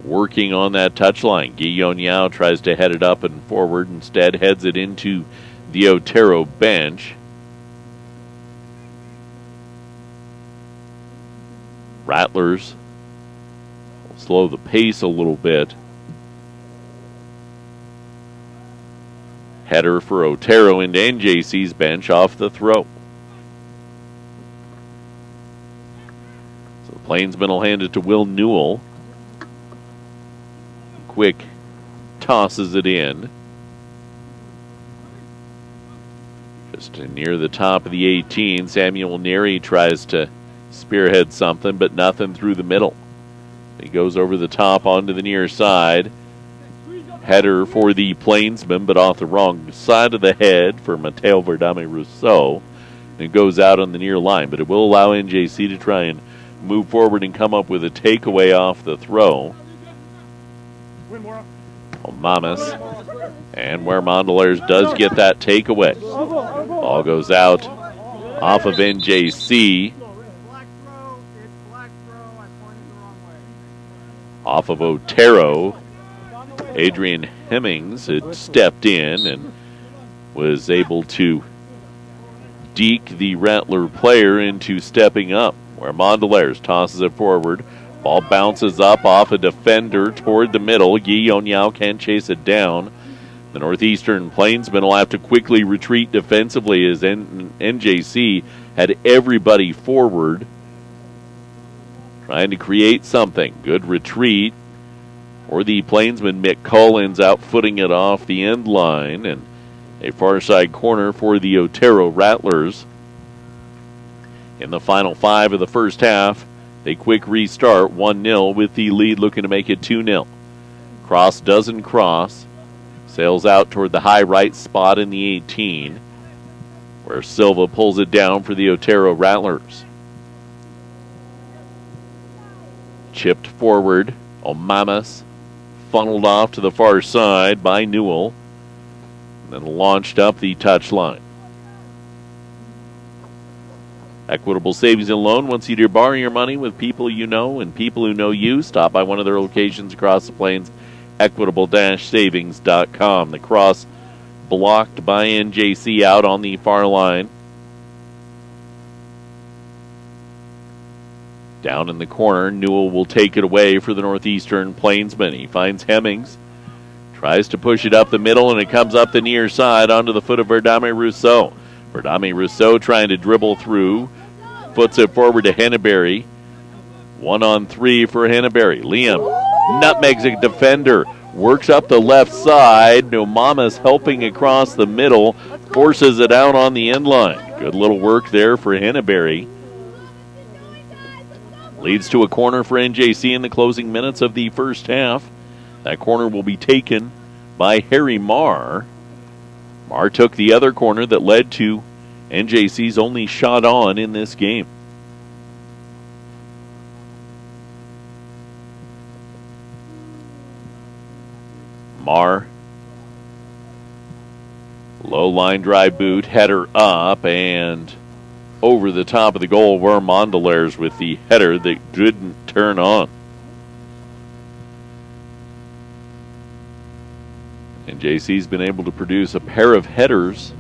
working on that touchline. Guillaume Yao tries to head it up and forward. Instead, heads it into the Otero bench. Rattlers will slow the pace a little bit. Header for Otero into NJC's bench off the throw. So the Plainsman will hand it to Will Newell. Quick tosses it in. Just near the top of the 18, Samuel Neary tries to spearhead something, but nothing through the middle. He goes over the top onto the near side. Header for the Plainsman, but off the wrong side of the head for Mateo Verdame Rousseau. And it goes out on the near line, but it will allow NJC to try and move forward and come up with a takeaway off the throw. Mamas. And where Mondelaars does get that takeaway. Ball goes out off of NJC. Off of Otero. Adrian Hemmings had stepped in and was able to deke the Rattler player into stepping up, where Mondelaars tosses it forward. Ball bounces up off a defender toward the middle. Guillaume Yao can't chase it down. The Northeastern Plainsmen will have to quickly retreat defensively as NJC had everybody forward trying to create something. Good retreat. Or the Plainsman Mick Collins out footing it off the end line, and a far side corner for the Otero Rattlers. In the final 5 of the first half, they quick restart 1-0 with the lead looking to make it 2-0. Cross doesn't cross. Sails out toward the high right spot in the 18, where Silva pulls it down for the Otero Rattlers. Chipped forward, Omamas funneled off to the far side by Newell, and then launched up the touchline. Equitable Savings and Loan wants you to borrow your money with people you know and people who know you. Stop by one of their locations across the plains, equitable-savings.com. The cross blocked by NJC out on the far line. Down in the corner, Newell will take it away for the Northeastern Plainsmen. He finds Hemmings, tries to push it up the middle, and it comes up the near side onto the foot of Verdame Rousseau. Verdame Rousseau trying to dribble through, puts it forward to Henneberry. 1-on-3 for Henneberry. Liam nutmegs a defender, works up the left side. Nomama's helping across the middle, forces it out on the end line. Good little work there for Henneberry. Leads to a corner for NJC in the closing minutes of the first half. That corner will be taken by Harry Marr. Marr took the other corner that led to NJC's only shot on in this game. Marr, low line drive boot, header up and over the top of the goal were Mondelaars with the header that didn't turn on. And JC's been able to produce a pair of headers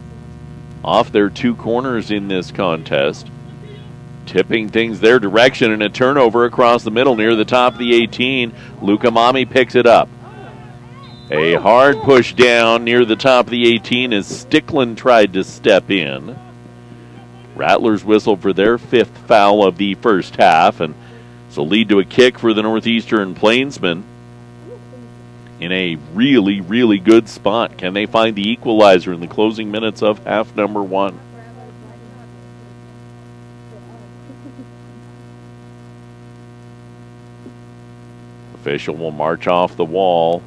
off their 2 corners in this contest, tipping things their direction, and a turnover across the middle near the top of the 18. Luca Mami picks it up. A hard push down near the top of the 18 as Stickland tried to step in. Rattlers whistle for their 5th foul of the first half, and so lead to a kick for the Northeastern Plainsmen in a really, really good spot. Can they find the equalizer in the closing minutes of half number 1? Official will march off the wall.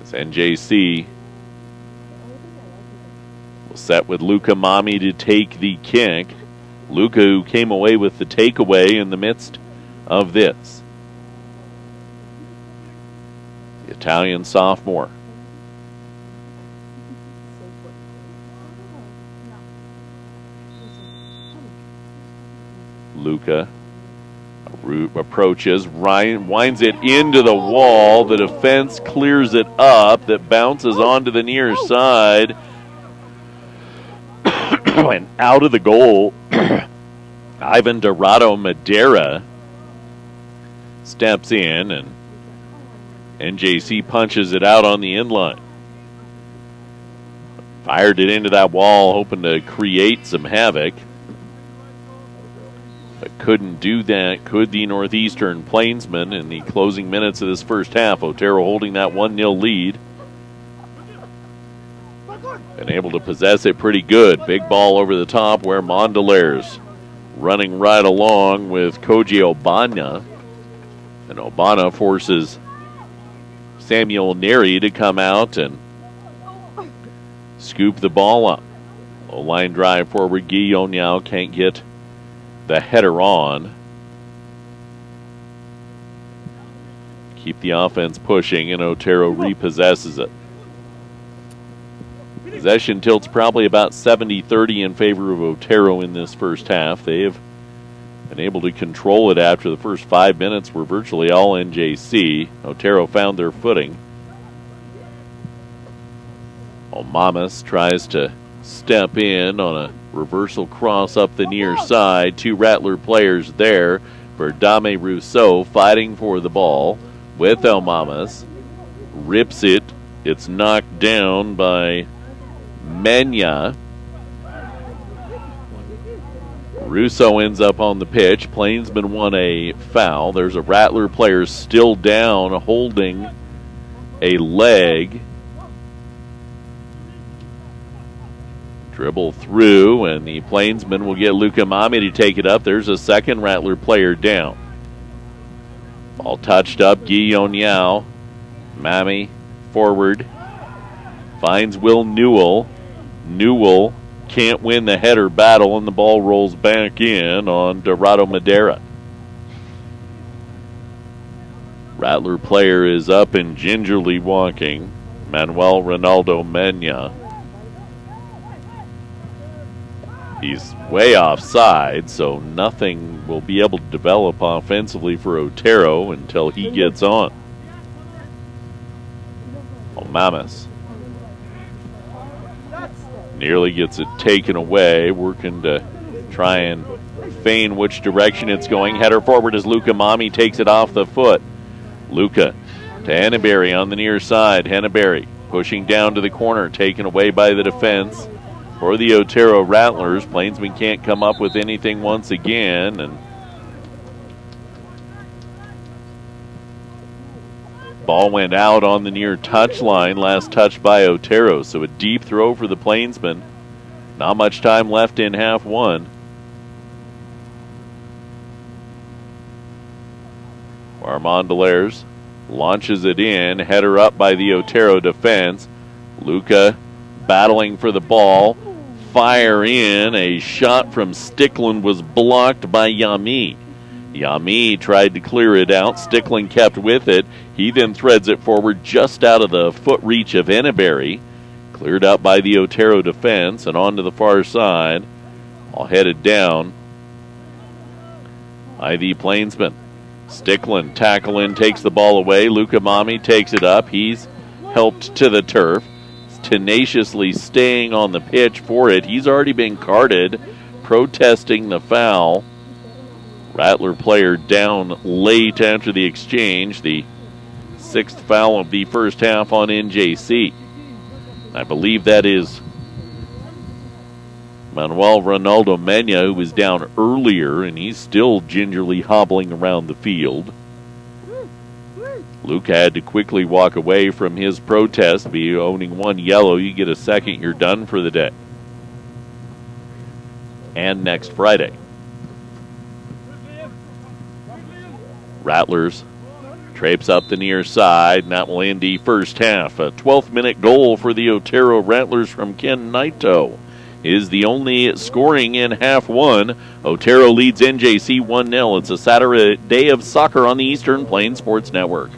As NJC will set with Luca Mami to take the kick. Luca, who came away with the takeaway in the midst of this. The Italian sophomore. Luca approaches, Ryan winds it into the wall. The defense clears it up. That bounces onto the near side. And out of the goal, Ivan Dorado Madera steps in, and NJC punches it out on the inline. Fired it into that wall, hoping to create some havoc. But couldn't do that, could the Northeastern Plainsmen in the closing minutes of this first half. Otero holding that 1-0 lead. Been able to possess it pretty good. Big ball over the top where Mondelaires running right along with Koji Obana. And Obana forces Samuel Neri to come out and scoop the ball up. Low line drive forward. Guillaume now can't get the header on. Keep the offense pushing, and Otero repossesses it. Possession tilts probably about 70-30 in favor of Otero in this first half. They have been able to control it after the first 5 minutes were virtually all NJC. Otero found their footing. Omamas tries to step in on a reversal cross up the near side. 2 Rattler players there for Dame Rousseau fighting for the ball with Omamas. Rips it. It's knocked down by Menya. Russo ends up on the pitch. Plainsman won a foul. There's a Rattler player still down holding a leg. Dribble through, and the Plainsman will get Luca Mami to take it up. There's a second Rattler player down. Ball touched up. Guillaume Yao. Mami forward. Finds Will Newell. Newell can't win the header battle, and the ball rolls back in on Dorado Madera. Rattler player is up and gingerly walking. Manuel Ronaldo Mena. He's way offside, so nothing will be able to develop offensively for Otero until he gets on. Omamas nearly gets it taken away, working to try and feign which direction it's going. Header forward as Luca Mami takes it off the foot. Luca to Henneberry on the near side. Henneberry pushing down to the corner, taken away by the defense for the Otero Rattlers. Plainsman can't come up with anything once again, and ball went out on the near touchline, last touched by Otero, so a deep throw for the Plainsmen. Not much time left in half one. Mondelaires launches it in, header up by the Otero defense. Luca battling for the ball, fire in, a shot from Stickland was blocked by Yami. Yami tried to clear it out. Stickland kept with it. He then threads it forward just out of the foot reach of Henneberry. Cleared out by the Otero defense and on to the far side. All headed down by the Plainsman. Stickland tackle in, takes the ball away. Luca Mami takes it up. He's helped to the turf. Tenaciously staying on the pitch for it. He's already been carded, protesting the foul. Rattler player down late after the exchange. The 6th foul of the first half on NJC. I believe that is Manuel Ronaldo Mena, who was down earlier, and he's still gingerly hobbling around the field. Luke had to quickly walk away from his protest. Be owning 1 yellow, you get a second, you're done for the day. And next Friday. Rattlers traipse up the near side, and that will end the first half. A 12th minute goal for the Otero Rattlers from Ken Naito is the only scoring in half one. Otero leads NJC 1-0. It's a Saturday day of soccer on the Eastern Plains Sports Network.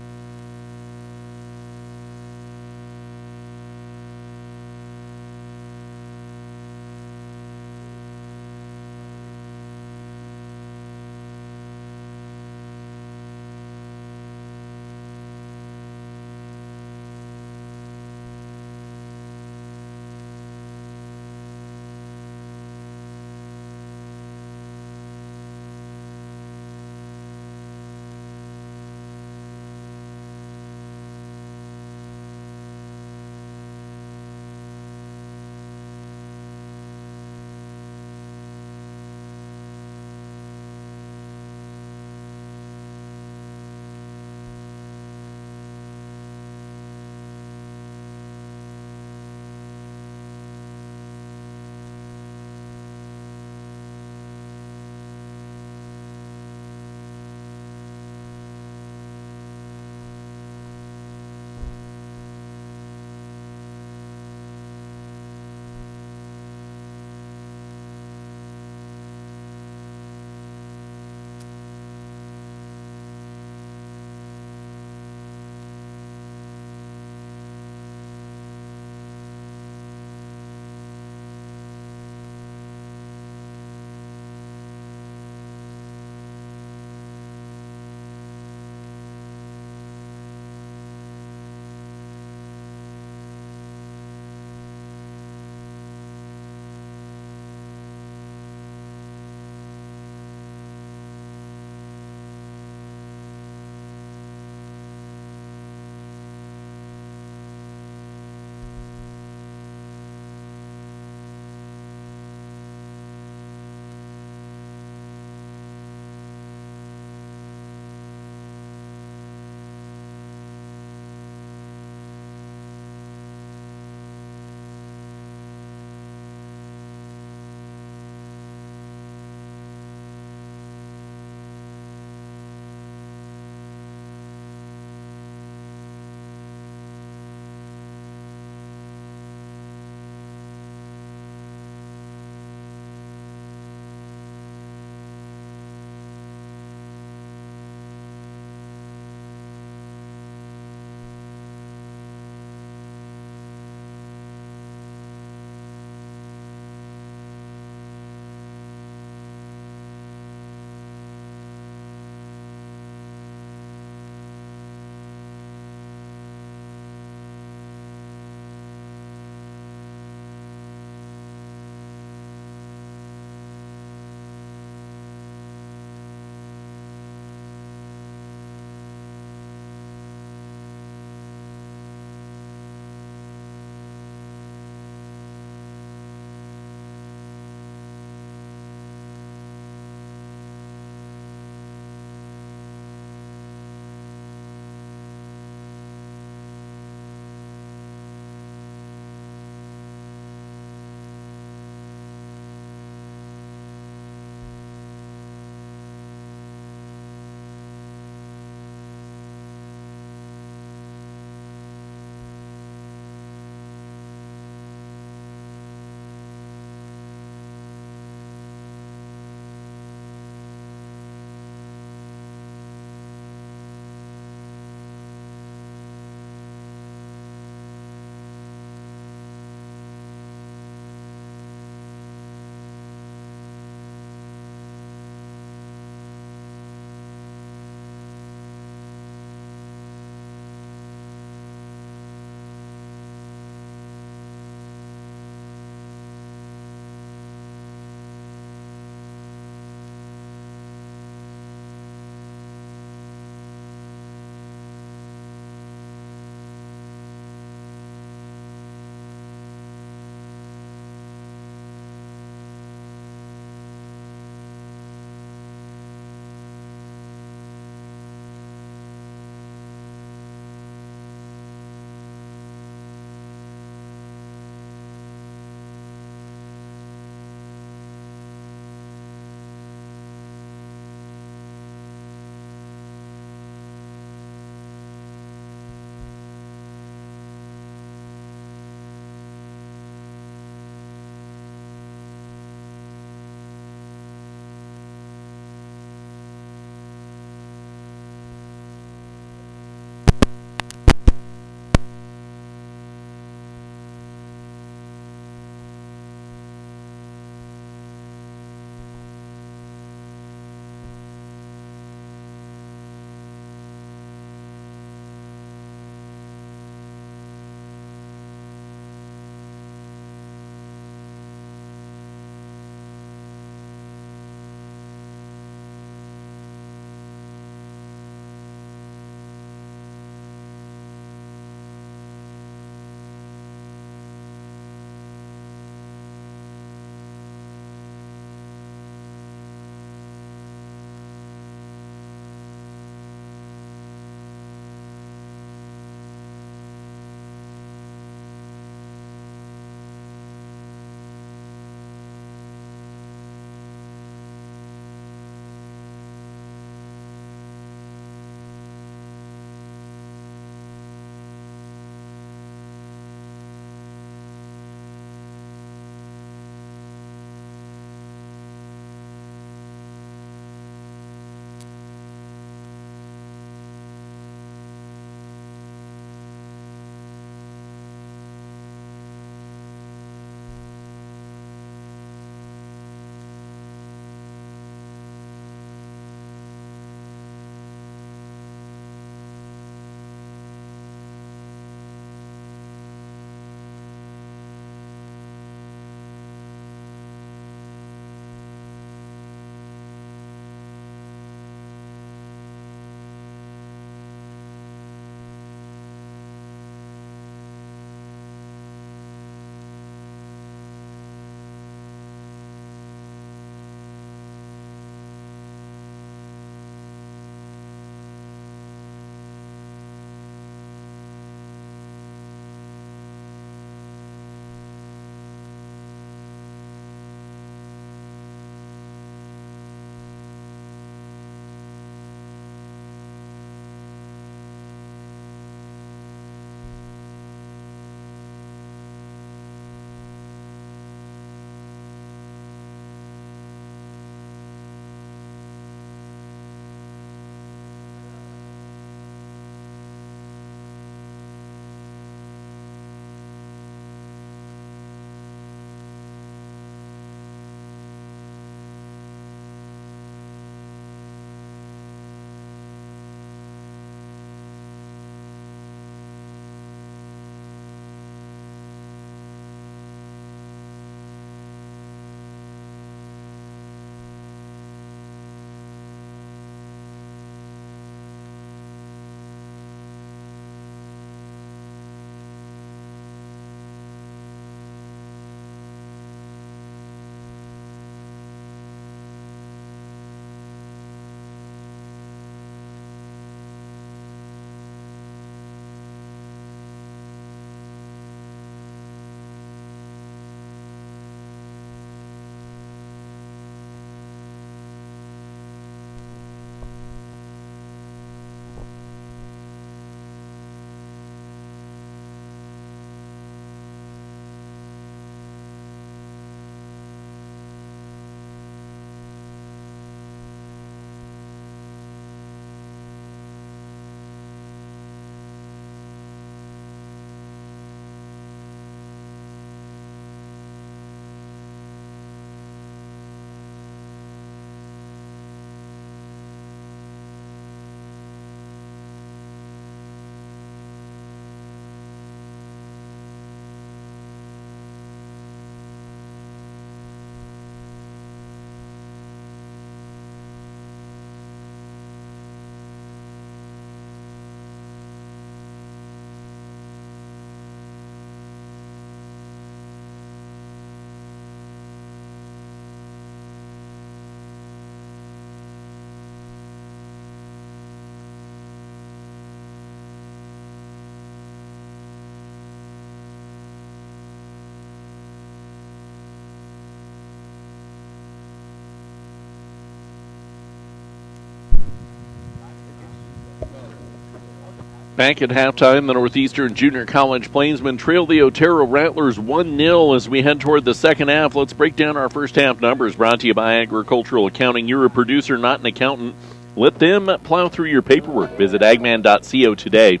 Back at halftime, the Northeastern Junior College Plainsmen trail the Otero Rattlers 1-0 as we head toward the second half. Let's break down our first half numbers, brought to you by Agricultural Accounting. You're a producer, not an accountant. Let them plow through your paperwork. Visit agman.co today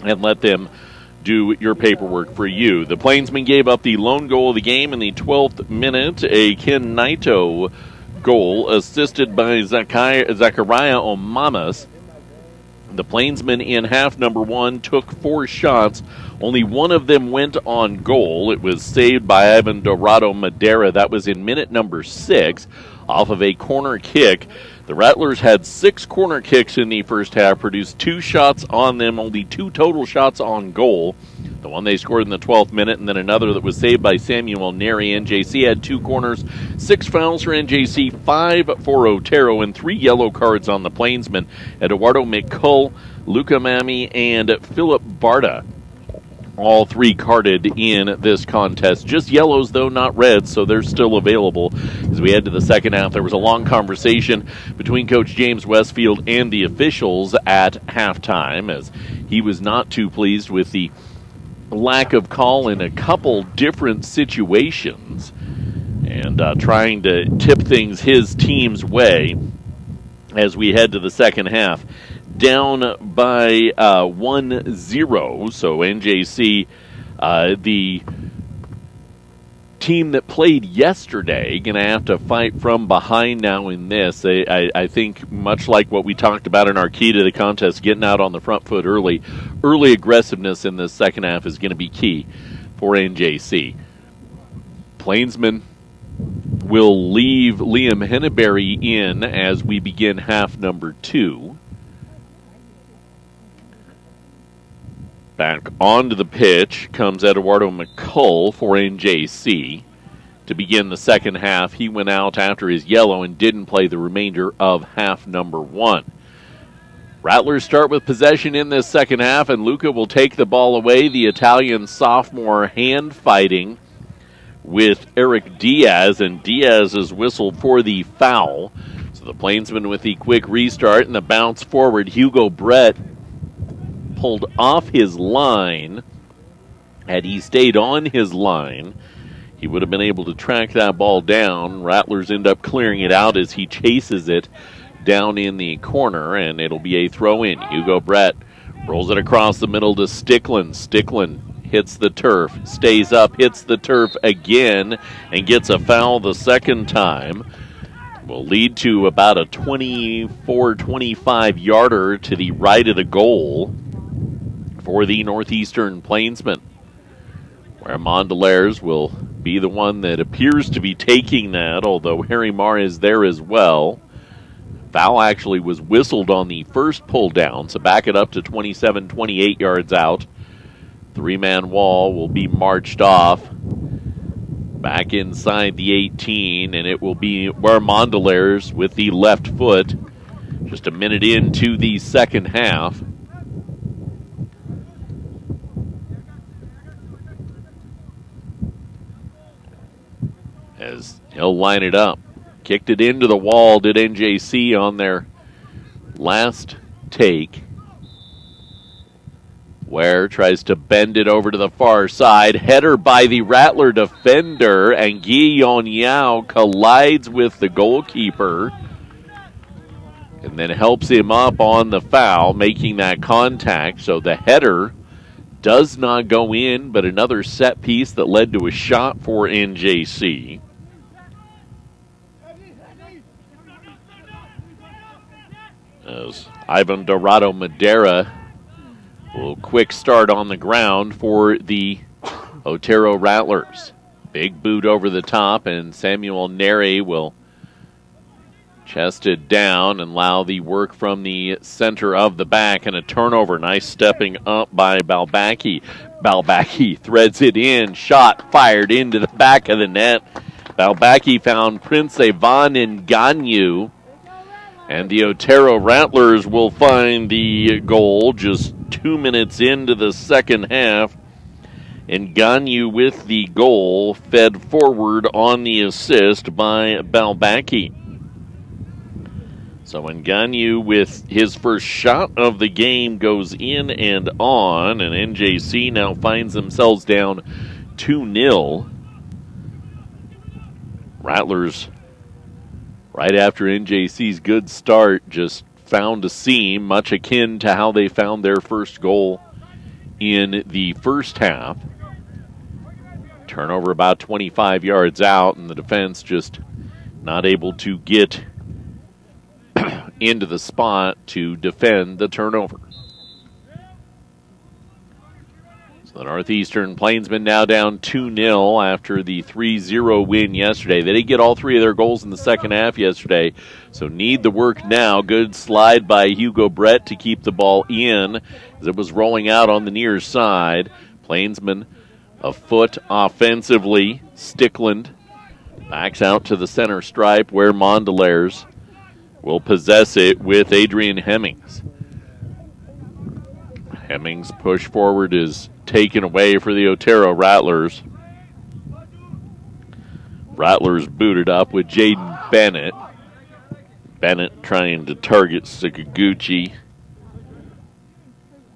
and let them do your paperwork for you. The Plainsmen gave up the lone goal of the game in the 12th minute, a Ken Naito goal assisted by Zachariah Omamas. The Plainsmen in half number one took 4 shots. Only one of them went on goal. It was saved by Ivan Dorado Madera. That was in minute number 6 off of a corner kick. The Rattlers had 6 corner kicks in the first half, produced 2 shots on them, only 2 total shots on goal. The one they scored in the 12th minute, and then another that was saved by Samuel Neri. NJC had 2 corners, 6 fouls for NJC, 5 for Otero, and 3 yellow cards on the Plainsmen. Eduardo McCull, Luca Mami, and Philip Barta. All 3 carded in this contest. Just yellows, though, not reds, so they're still available. As we head to the second half, there was a long conversation between Coach James Westfield and the officials at halftime, as he was not too pleased with the lack of call in a couple different situations and trying to tip things his team's way as we head to the second half. Down by 1-0, so NJC, the team that played yesterday, going to have to fight from behind now in this. I think much like what we talked about in our key to the contest, getting out on the front foot early aggressiveness in the second half is going to be key for NJC. Plainsmen will leave Liam Henneberry in as we begin half number 2. Back onto the pitch comes Eduardo McCull for NJC to begin the second half. He went out after his yellow and didn't play the remainder of half number 1. Rattlers start with possession in this second half, and Luca will take the ball away. The Italian sophomore hand fighting with Eric Diaz, and Diaz is whistled for the foul. So the Plainsmen with the quick restart and the bounce forward. Hugo Brett pulled off his line. Had he stayed on his line, he would have been able to track that ball down. Rattlers end up clearing it out as he chases it down in the corner, and it'll be a throw-in. Hugo Brett rolls it across the middle to Stickland. Stickland hits the turf, stays up, hits the turf again, and gets a foul the second time. Will lead to about a 24-25-yarder to the right of the goal for the Northeastern Plainsmen, where Mondelaires will be the one that appears to be taking that, although Harry Marr is there as well. Foul actually was whistled on the first pull down, so back it up to 27-28 yards out. 3-man wall will be marched off back inside the 18, and it will be where Mondelaires with the left foot just a minute into the second half. As he'll line it up. Kicked it into the wall, did NJC on their last take. Ware tries to bend it over to the far side. Header by the Rattler defender, and Guillaume Yao collides with the goalkeeper and then helps him up on the foul, making that contact. So the header does not go in, but another set piece that led to a shot for NJC. As Ivan Dorado Madera will quick start on the ground for the Otero Rattlers. Big boot over the top, and Samuel Neri will chest it down and allow the work from the center of the back, and a turnover. Nice stepping up by Balbaki. Balbaki threads it in. Shot fired into the back of the net. Balbaki found Prince Ivan Ngannou. And the Otero Rattlers will find the goal just 2 minutes into the second half. And Ngannou with the goal, fed forward on the assist by Balbaki. So Ngannou with his first shot of the game goes in and on, and NJC now finds themselves down 2-0. Rattlers, right after NJC's good start, just found a seam, much akin to how they found their first goal in the first half. Turnover about 25 yards out, and the defense just not able to get into the spot to defend the turnover. So the Northeastern Plainsmen now down 2-0 after the 3-0 win yesterday. They didn't get all three of their goals in the second half yesterday, so need the work now. Good slide by Hugo Brett to keep the ball in as it was rolling out on the near side. Plainsmen a foot offensively. Stickland backs out to the center stripe where Mondelaars will possess it with Adrian Hemmings. Hemmings' push forward is taken away for the Otero Rattlers. Rattlers booted up with Jaden Bennett. Bennett trying to target Sakaguchi.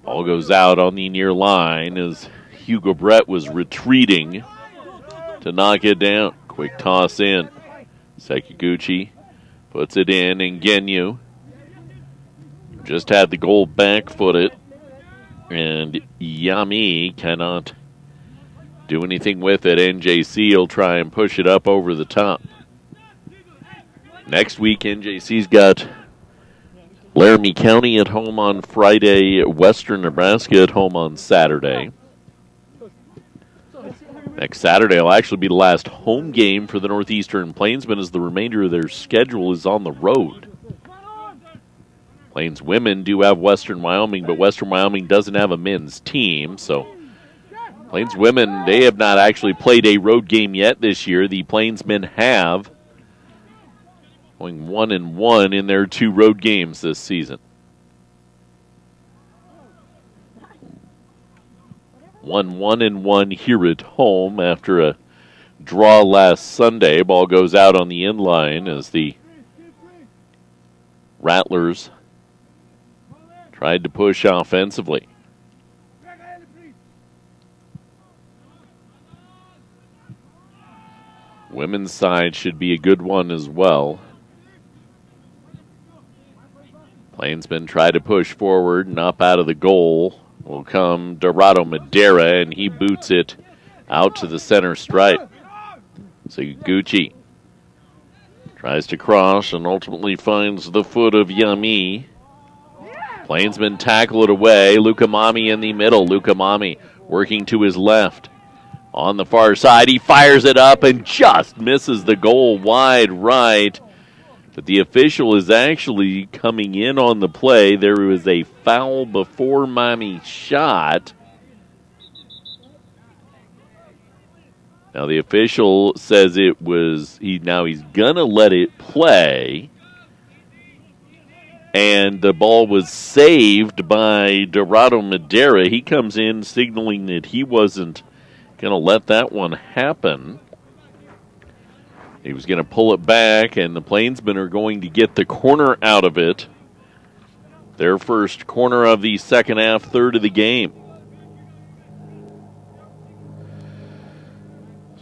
Ball goes out on the near line as Hugo Brett was retreating to knock it down. Quick toss in. Sakaguchi puts it in, and Ngannou just had the goal back-footed, and Yami cannot do anything with it. NJC will try and push it up over the top. Next week, NJC's got Laramie County at home on Friday, Western Nebraska at home on Saturday. Next Saturday will actually be the last home game for the Northeastern Plainsmen as the remainder of their schedule is on the road. Plains women do have Western Wyoming, but Western Wyoming doesn't have a men's team, so Plains women, they have not actually played a road game yet this year. The Plainsmen have, going 1-1 in their 2 road games this season. 1-1 here at home after a draw last Sunday. Ball goes out on the inline as the Rattlers tried to push offensively. Women's side should be a good one as well. Plainsmen try to push forward and up out of the goal will come Dorado Madera, and he boots it out to the center stripe. Sakaguchi tries to cross and ultimately finds the foot of Yami. Plainsmen tackle it away. Lukamami in the middle. Lukamami working to his left. On the far side, he fires it up and just misses the goal wide right. But the official is actually coming in on the play. There was a foul before Mami's shot. Now the official says it was, he's going to let it play. And the ball was saved by Dorado Madera. He comes in signaling that he wasn't going to let that one happen. He was going to pull it back, and the Plainsmen are going to get the corner out of it. Their first corner of the second half, third of the game.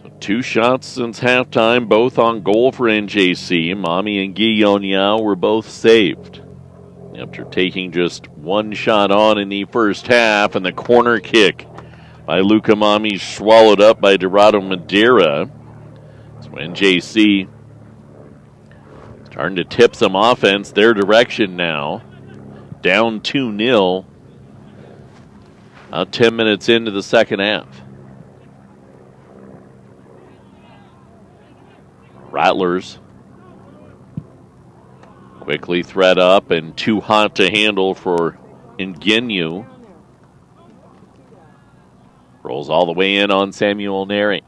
So 2 shots since halftime, both on goal for NJC. Mami and Guillaume Yao were both saved after taking just 1 shot on in the first half, and the corner kick by Luka Mami swallowed up by Dorado Madera. So NJC starting to tip some offense their direction now. Down 2-0. About 10 minutes into the second half. Rattlers quickly thread up and too hot to handle for Ngannou. Rolls all the way in on Samuel Neri.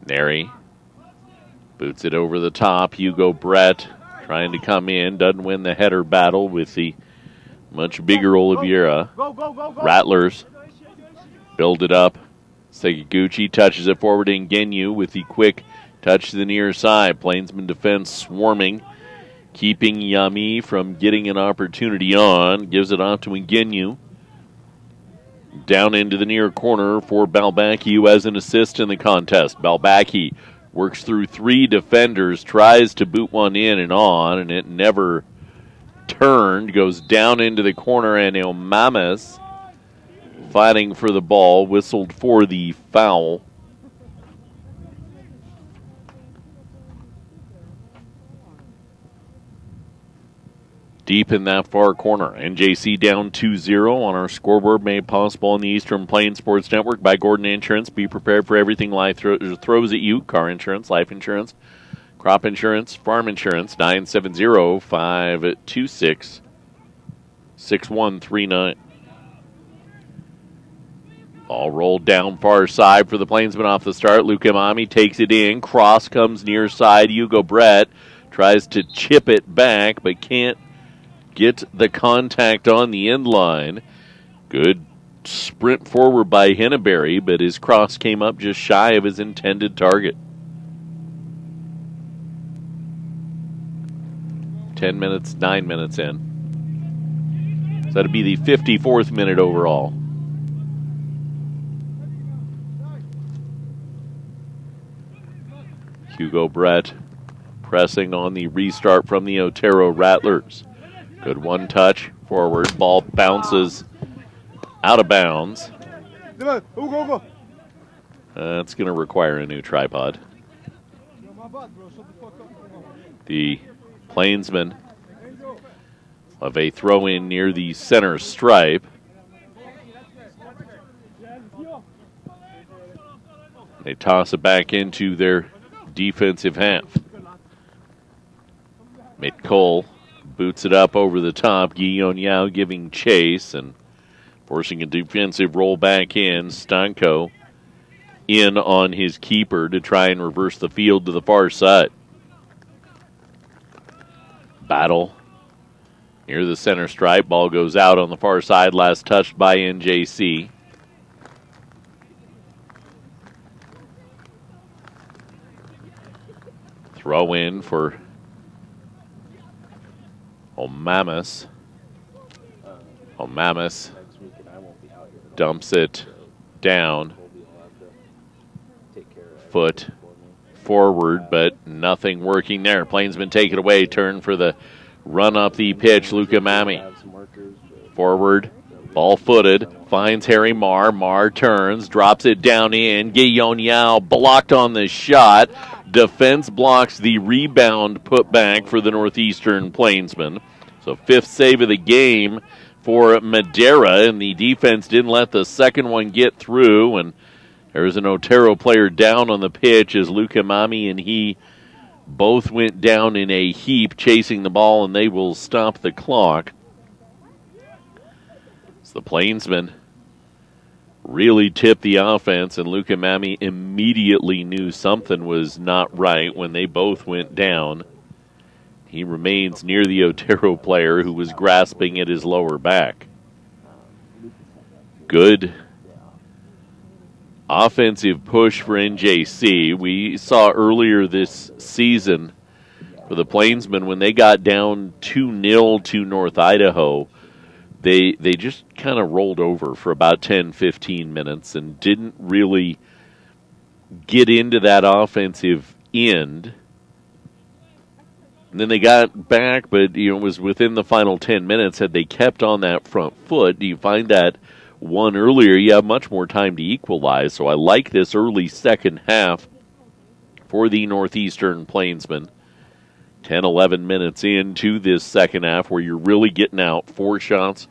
Neri boots it over the top. Hugo Brett trying to come in. Doesn't win the header battle with the much bigger Oliveira. Rattlers build it up. Sakaguchi touches it forward to Ngannou with the quick Touch to the near side. Plainsman defense swarming, keeping Yami from getting an opportunity on. Gives it off to Ngenu. Down into the near corner for Balbaki, who has an assist in the contest. Balbaki works through 3 defenders, tries to boot one in and on, and it never turned. Goes down into the corner, and Ilmamis fighting for the ball, whistled for the foul. Deep in that far corner. NJC down 2-0 on our scoreboard, made possible on the Eastern Plains Sports Network by Gordon Insurance. Be prepared for everything life throws at you. Car insurance, life insurance, crop insurance, farm insurance. 970-526-6139. Ball rolled down far side for the Plainsmen off the start. Luke Imami takes it in. Cross comes near side. Hugo Brett tries to chip it back, but can't get the contact on the end line. Good sprint forward by Henneberry, but his cross came up just shy of his intended target. 9 minutes in. So that'd be the 54th minute overall. Hugo Brett pressing on the restart from the Otero Rattlers. Good one touch forward. Ball bounces out of bounds. That's going to require a new tripod. The Plainsmen have a throw in near the center stripe. They toss it back into their defensive half. McCole boots it up over the top. Guillaume Yao giving chase and forcing a defensive roll back in. Stanko in on his keeper to try and reverse the field to the far side. Battle near the center stripe. Ball goes out on the far side. Last touched by NJC. Throw in for O'Mamis. O'Mamis dumps it down. Foot forward, but nothing working there. Plainsman take it away. Turn for the run up the pitch. Luca Mami. Forward. Ball footed. Finds Harry Marr. Marr turns. Drops it down in. Guillaume Yao blocked on the shot. Defense blocks the rebound put back for the Northeastern Plainsmen. So 5th save of the game for Madera, and the defense didn't let the second one get through. And there's an Otero player down on the pitch as Luke Imami and he both went down in a heap chasing the ball, and they will stop the clock. So the Plainsmen really tipped the offense, and Luke Imami immediately knew something was not right when they both went down. He remains near the Otero player who was grasping at his lower back. Good offensive push for NJC. We saw earlier this season for the Plainsmen when they got down 2-0 to North Idaho, they just kind of rolled over for about 10-15 minutes and didn't really get into that offensive end. And then they got back, but it was within the final 10 minutes. Had they kept on that front foot, do you find that one earlier, you have much more time to equalize. So I like this early second half for the Northeastern Plainsmen. 10-11 minutes into this second half where you're really getting out 4 shots,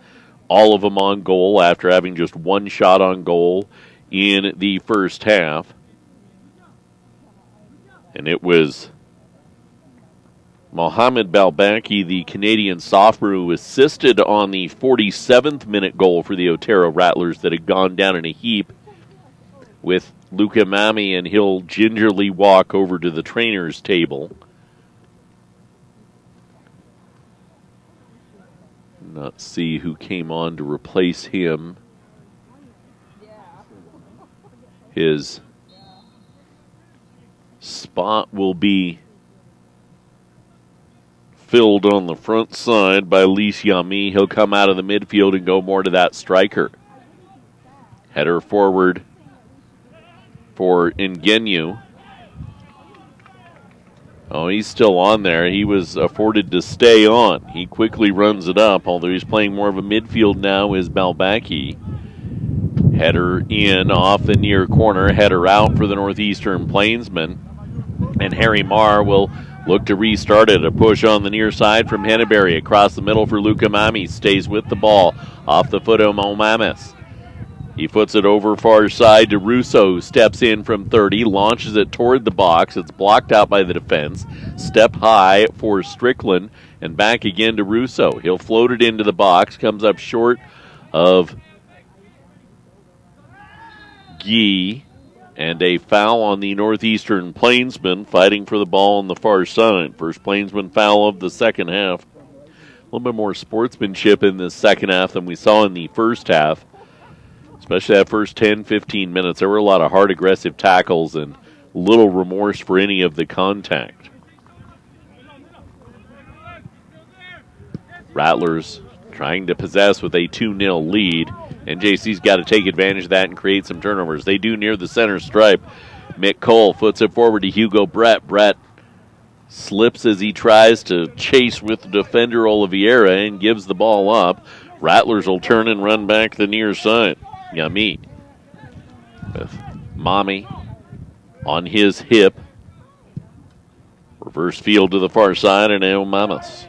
all of them on goal after having just 1 shot on goal in the first half. And it was Mohamed Balbaki, the Canadian sophomore, who assisted on the 47th minute goal for the Otero Rattlers that had gone down in a heap with Luca Mami, and he'll gingerly walk over to the trainer's table. Not see who came on to replace him. His spot will be filled on the front side by Lise Yami. He'll come out of the midfield and go more to that striker. Header forward for Ingenu. Oh, he's still on there. He was afforded to stay on. He quickly runs it up, although he's playing more of a midfield now is Balbaki. Header in off the near corner. Header out for the Northeastern Plainsmen. And Harry Marr will look to restart it. A push on the near side from Henneberry. Across the middle for Luca Mami. Stays with the ball. Off the foot of Momamis. He puts it over far side to Russo, who steps in from 30, launches it toward the box. It's blocked out by the defense. Step high for Strickland, and back again to Russo. He'll float it into the box, comes up short of Guy, and a foul on the Northeastern Plainsman, fighting for the ball on the far side. First Plainsman foul of the second half. A little bit more sportsmanship in the second half than we saw in the first half. Especially that first 10, 15 minutes. There were a lot of hard, aggressive tackles and little remorse for any of the contact. Rattlers trying to possess with a 2-0 lead. NJC's got to take advantage of that and create some turnovers. They do near the center stripe. Mick Cole foots it forward to Hugo Brett. Brett slips as he tries to chase with the defender Oliveira and gives the ball up. Rattlers will turn and run back the near side. Yami with Mommy on his hip. Reverse field to the far side, and Elmamas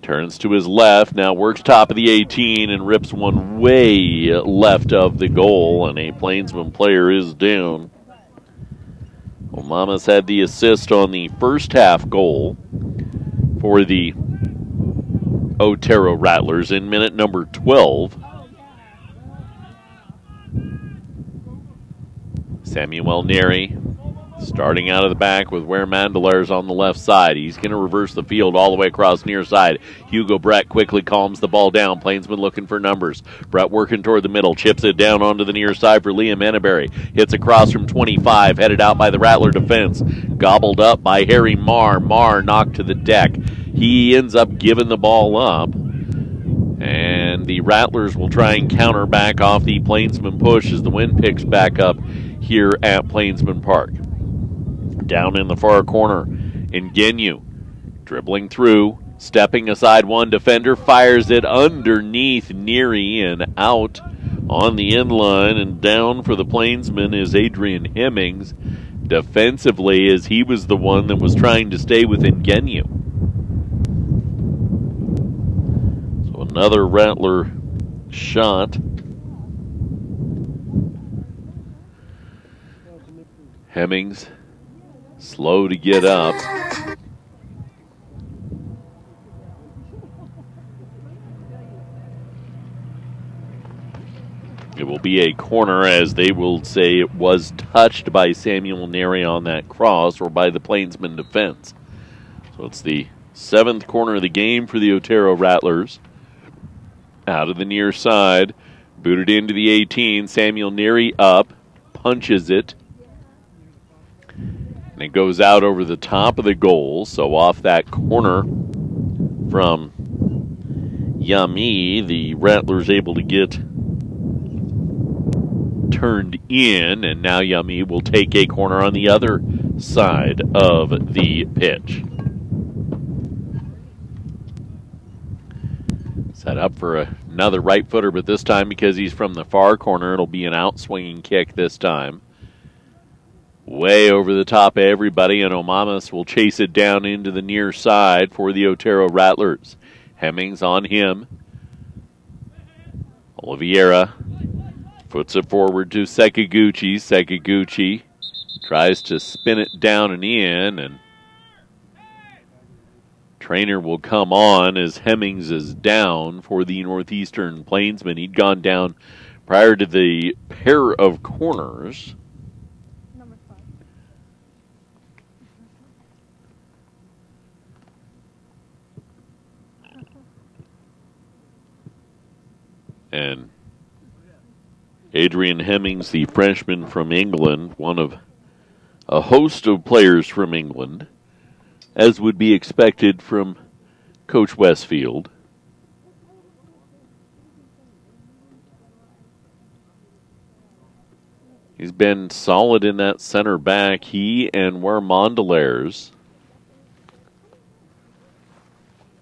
turns to his left, now works top of the 18 and rips one way left of the goal, and a Plainsman player is down. Elmamas had the assist on the first half goal for the Otero Rattlers in minute number 12. Samuel Neri starting out of the back with Ware Mandelaars on the left side. He's going to reverse the field all the way across near side. Hugo Brett quickly calms the ball down. Plainsman looking for numbers. Brett working toward the middle. Chips it down onto the near side for Liam Henneberry. Hits across from 25. Headed out by the Rattler defense. Gobbled up by Harry Marr. Marr knocked to the deck. He ends up giving the ball up. And the Rattlers will try and counter back off the Plainsman push as the wind picks back up here at Plainsman Park. Down in the far corner, Ingenu dribbling through, stepping aside one defender, fires it underneath Neary and out on the end line, and down for the Plainsman is Adrian Hemmings defensively, as he was the one that was trying to stay with Ingenu. So another Rattler shot. Hemmings slow to get up. It will be a corner, as they will say it was touched by Samuel Neri on that cross or by the Plainsman defense. So it's the 7th corner of the game for the Otero Rattlers. Out of the near side, booted into the 18. Samuel Neri up, punches it. And it goes out over the top of the goal. So off that corner from Yami, the Rattlers able to get turned in. And now Yami will take a corner on the other side of the pitch. Set up for another right footer, but this time because he's from the far corner, it'll be an out-swinging kick this time. Way over the top of everybody, and Omamas will chase it down into the near side for the Otero Rattlers. Hemmings on him. Oliveira puts it forward to Sekiguchi. Sekiguchi tries to spin it down and in, and Trainer will come on as Hemmings is down for the Northeastern Plainsmen. He'd gone down prior to the pair of corners. And Adrian Hemmings, the freshman from England, one of a host of players from England, as would be expected from Coach Westfield. He's been solid in that center back. He and Mondelaars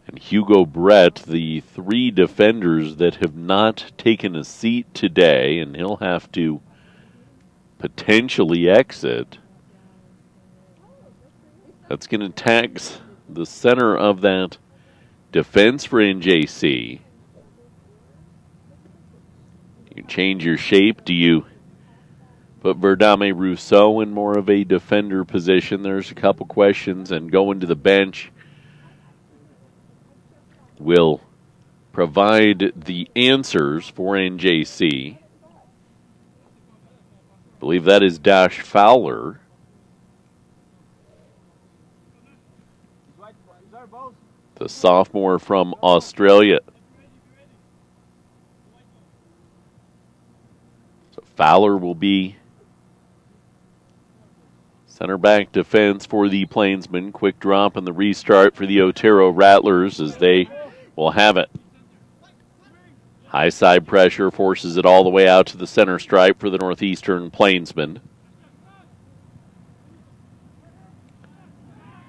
and Hugo Brett, the three defenders that have not taken a seat today, and he'll have to potentially exit. That's going to tax the center of that defense for NJC. You change your shape. Do you put Verdame Rousseau in more of a defender position? There's a couple questions, and going to the bench will provide the answers for NJC. I believe that is Dash Fowler. The sophomore from Australia. So Fowler will be center back defense for the Plainsmen. Quick drop and the restart for the Otero Rattlers as they will have it. High side pressure forces it all the way out to the center stripe for the Northeastern Plainsmen.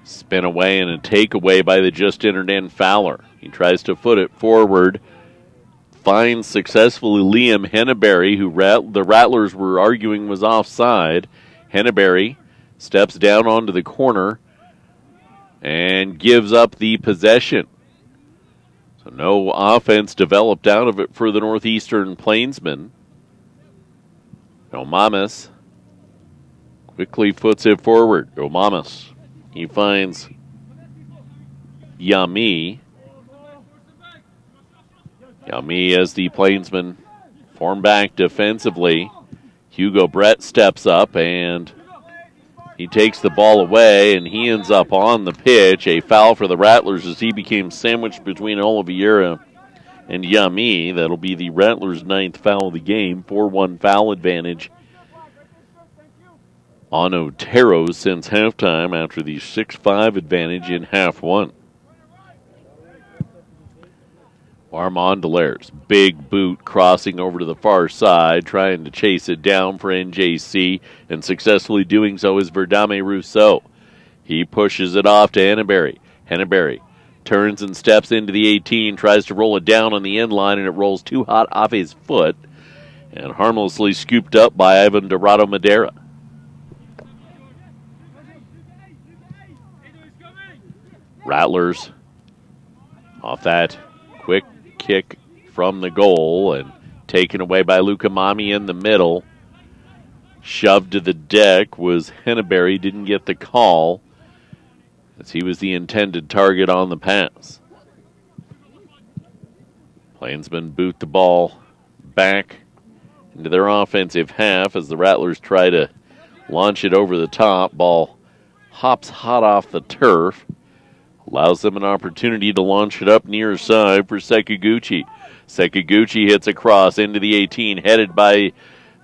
Spin away and a takeaway by the just entered in Fowler. He tries to foot it forward. Finds successfully Liam Henneberry, who the Rattlers were arguing was offside. Henneberry steps down onto the corner and gives up the possession. So no offense developed out of it for the Northeastern Plainsmen. Omamis quickly foots it forward. Omamis. He finds Yami. Yami as the Plainsmen form back defensively. Hugo Brett steps up and he takes the ball away and he ends up on the pitch. A foul for the Rattlers as he became sandwiched between Oliveira and Yami. That'll be the Rattlers' 9th foul of the game. 4-1 foul advantage on Otero since halftime after the 6-5 advantage in half one. Mondelaars, big boot crossing over to the far side, trying to chase it down for NJC, and successfully doing so is Verdame Rousseau. He pushes it off to Henneberry. Henneberry turns and steps into the 18, tries to roll it down on the end line, and it rolls too hot off his foot, and harmlessly scooped up by Ivan Dorado Madera. Rattlers off that quick kick from the goal and taken away by Luca Mami in the middle. Shoved to the deck was Henneberry, didn't get the call as he was the intended target on the pass. Plainsmen boot the ball back into their offensive half as the Rattlers try to launch it over the top. Ball hops hot off the turf. Allows them an opportunity to launch it up near side for Sekiguchi. Sekiguchi hits a cross into the 18, headed by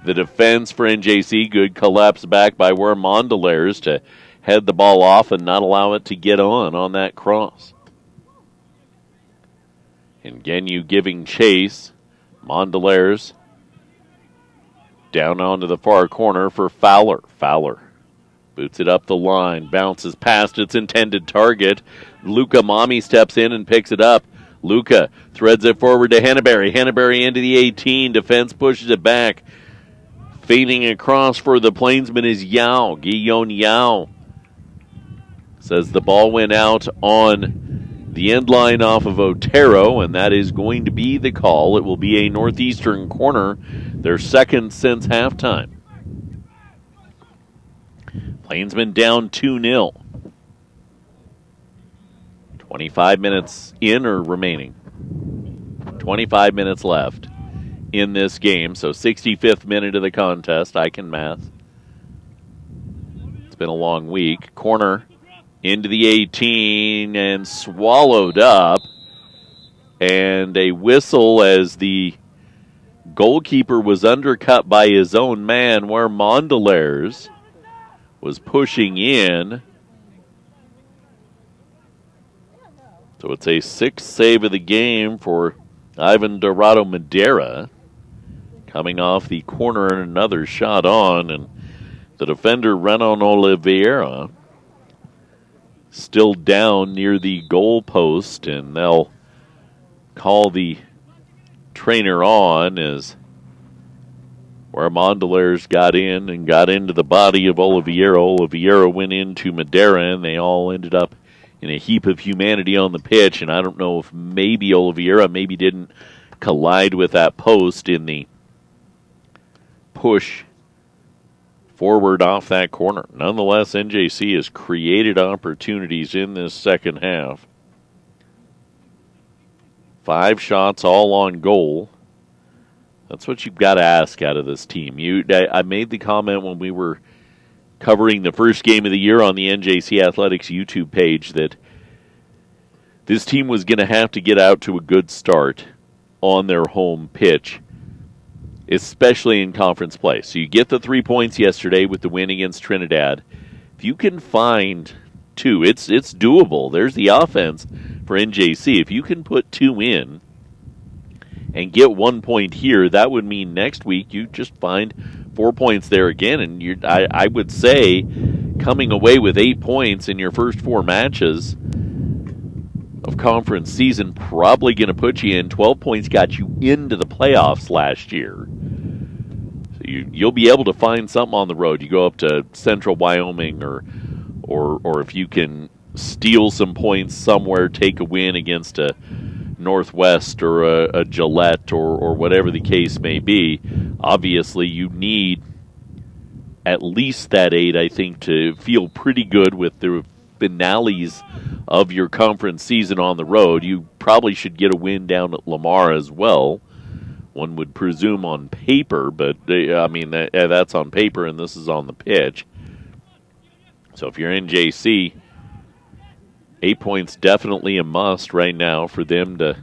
the defense for NJC. Good collapse back by Mondelaars to head the ball off and not allow it to get on that cross. And Genu giving chase. Mondelaars down onto the far corner for Fowler. Fowler boots it up the line, bounces past its intended target. Luca Mami steps in and picks it up. Luca threads it forward to Henneberry. Henneberry into the 18. Defense pushes it back. Fading across for the Plainsman is Yao. Guillaume Yao says the ball went out on the end line off of Otero, and that is going to be the call. It will be a Northeastern corner, their second since halftime. Plainsmen down 2-0. 25 minutes in or remaining. 25 minutes left in this game, so 65th minute of the contest. I can math. It's been a long week. Corner into the 18 and swallowed up. And a whistle as the goalkeeper was undercut by his own man, where Mondelaars was pushing in. So it's a sixth save of the game for Ivan Dorado Madera. Coming off the corner and another shot on, and the defender Renan Oliveira still down near the goal post, and they'll call the trainer on as where Mondelaars got in and got into the body of Oliveira. Oliveira went into Madera, and they all ended up in a heap of humanity on the pitch, and I don't know if maybe Oliveira maybe didn't collide with that post in the push forward off that corner. Nonetheless, NJC has created opportunities in this second half. 5 shots, all on goal. That's what you've got to ask out of this team. I made the comment when we were covering the first game of the year on the NJC Athletics YouTube page that this team was going to have to get out to a good start on their home pitch, especially in conference play. So you get the 3 points yesterday with the win against Trinidad. If you can find 2, it's doable. There's the offense for NJC. If you can put 2 in and get 1 point here, that would mean next week you just find 4 points there again. And I would say coming away with 8 points in your first 4 matches of conference season, probably going to put you in. 12 points got you into the playoffs last year. So you'll be able to find something on the road. You go up to Central Wyoming, or if you can steal some points somewhere, take a win against a Northwest or a Gillette or whatever the case may be. Obviously, you need at least that 8, I think, to feel pretty good with the finales of your conference season on the road. You probably should get a win down at Lamar as well. One would presume on paper, but I mean that's on paper and this is on the pitch. So if you're in JC, 8 points definitely a must right now for them to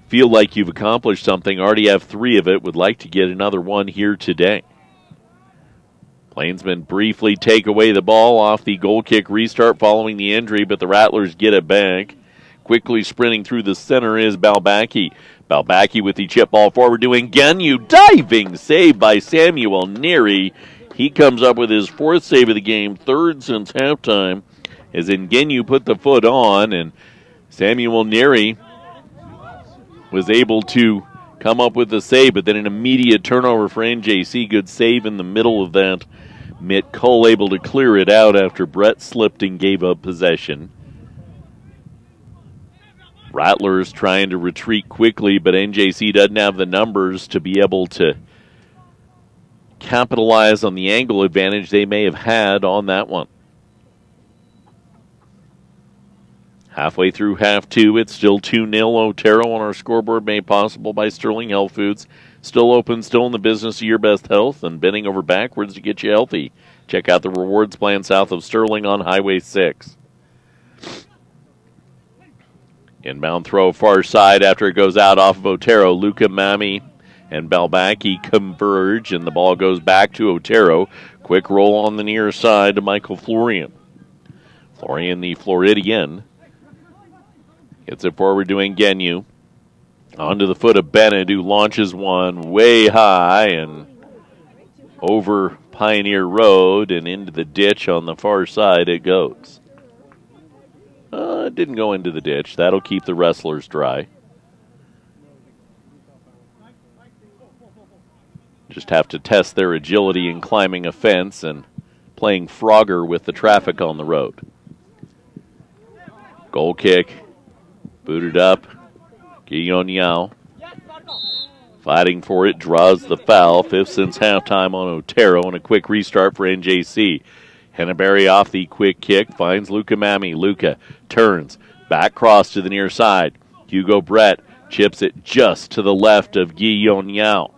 feel like you've accomplished something. Already have 3 of it. Would like to get another 1 here today. Plainsmen briefly take away the ball off the goal kick restart following the injury, but the Rattlers get it back. Quickly sprinting through the center is Balbaki. Balbaki with the chip ball forward to Ngenu. Diving save by Samuel Neary. He comes up with his 4th save of the game, 3rd since halftime, as Ngenu put the foot on, and Samuel Neary was able to come up with the save, but then an immediate turnover for NJC. Good save in the middle of that. Mitt Cole able to clear it out after Brett slipped and gave up possession. Rattlers trying to retreat quickly, but NJC doesn't have the numbers to be able to capitalize on the angle advantage they may have had on that one. Halfway through half 2, it's still 2-0 Otero on our scoreboard, made possible by Sterling Health Foods. Still open, still in the business of your best health and bending over backwards to get you healthy. Check out the rewards plan south of Sterling on Highway 6. Inbound throw far side after it goes out off of Otero. Luca Mami and Balbaki converge, and the ball goes back to Otero. Quick roll on the near side to Michael Florian. Florian, the Floridian, gets it forward to Ngenu. Onto the foot of Bennett, who launches one way high and over Pioneer Road and into the ditch on the far side it goes. It didn't go into the ditch. That'll keep the wrestlers dry. Just have to test their agility in climbing a fence and playing Frogger with the traffic on the road. Goal kick. Booted up. Guillaume Yao. Fighting for it. Draws the foul. 5th since halftime on Otero, and a quick restart for NJC. Henneberry off the quick kick. Finds Luca Mami. Luca turns. Back cross to the near side. Hugo Brett chips it just to the left of Guillaume Yao.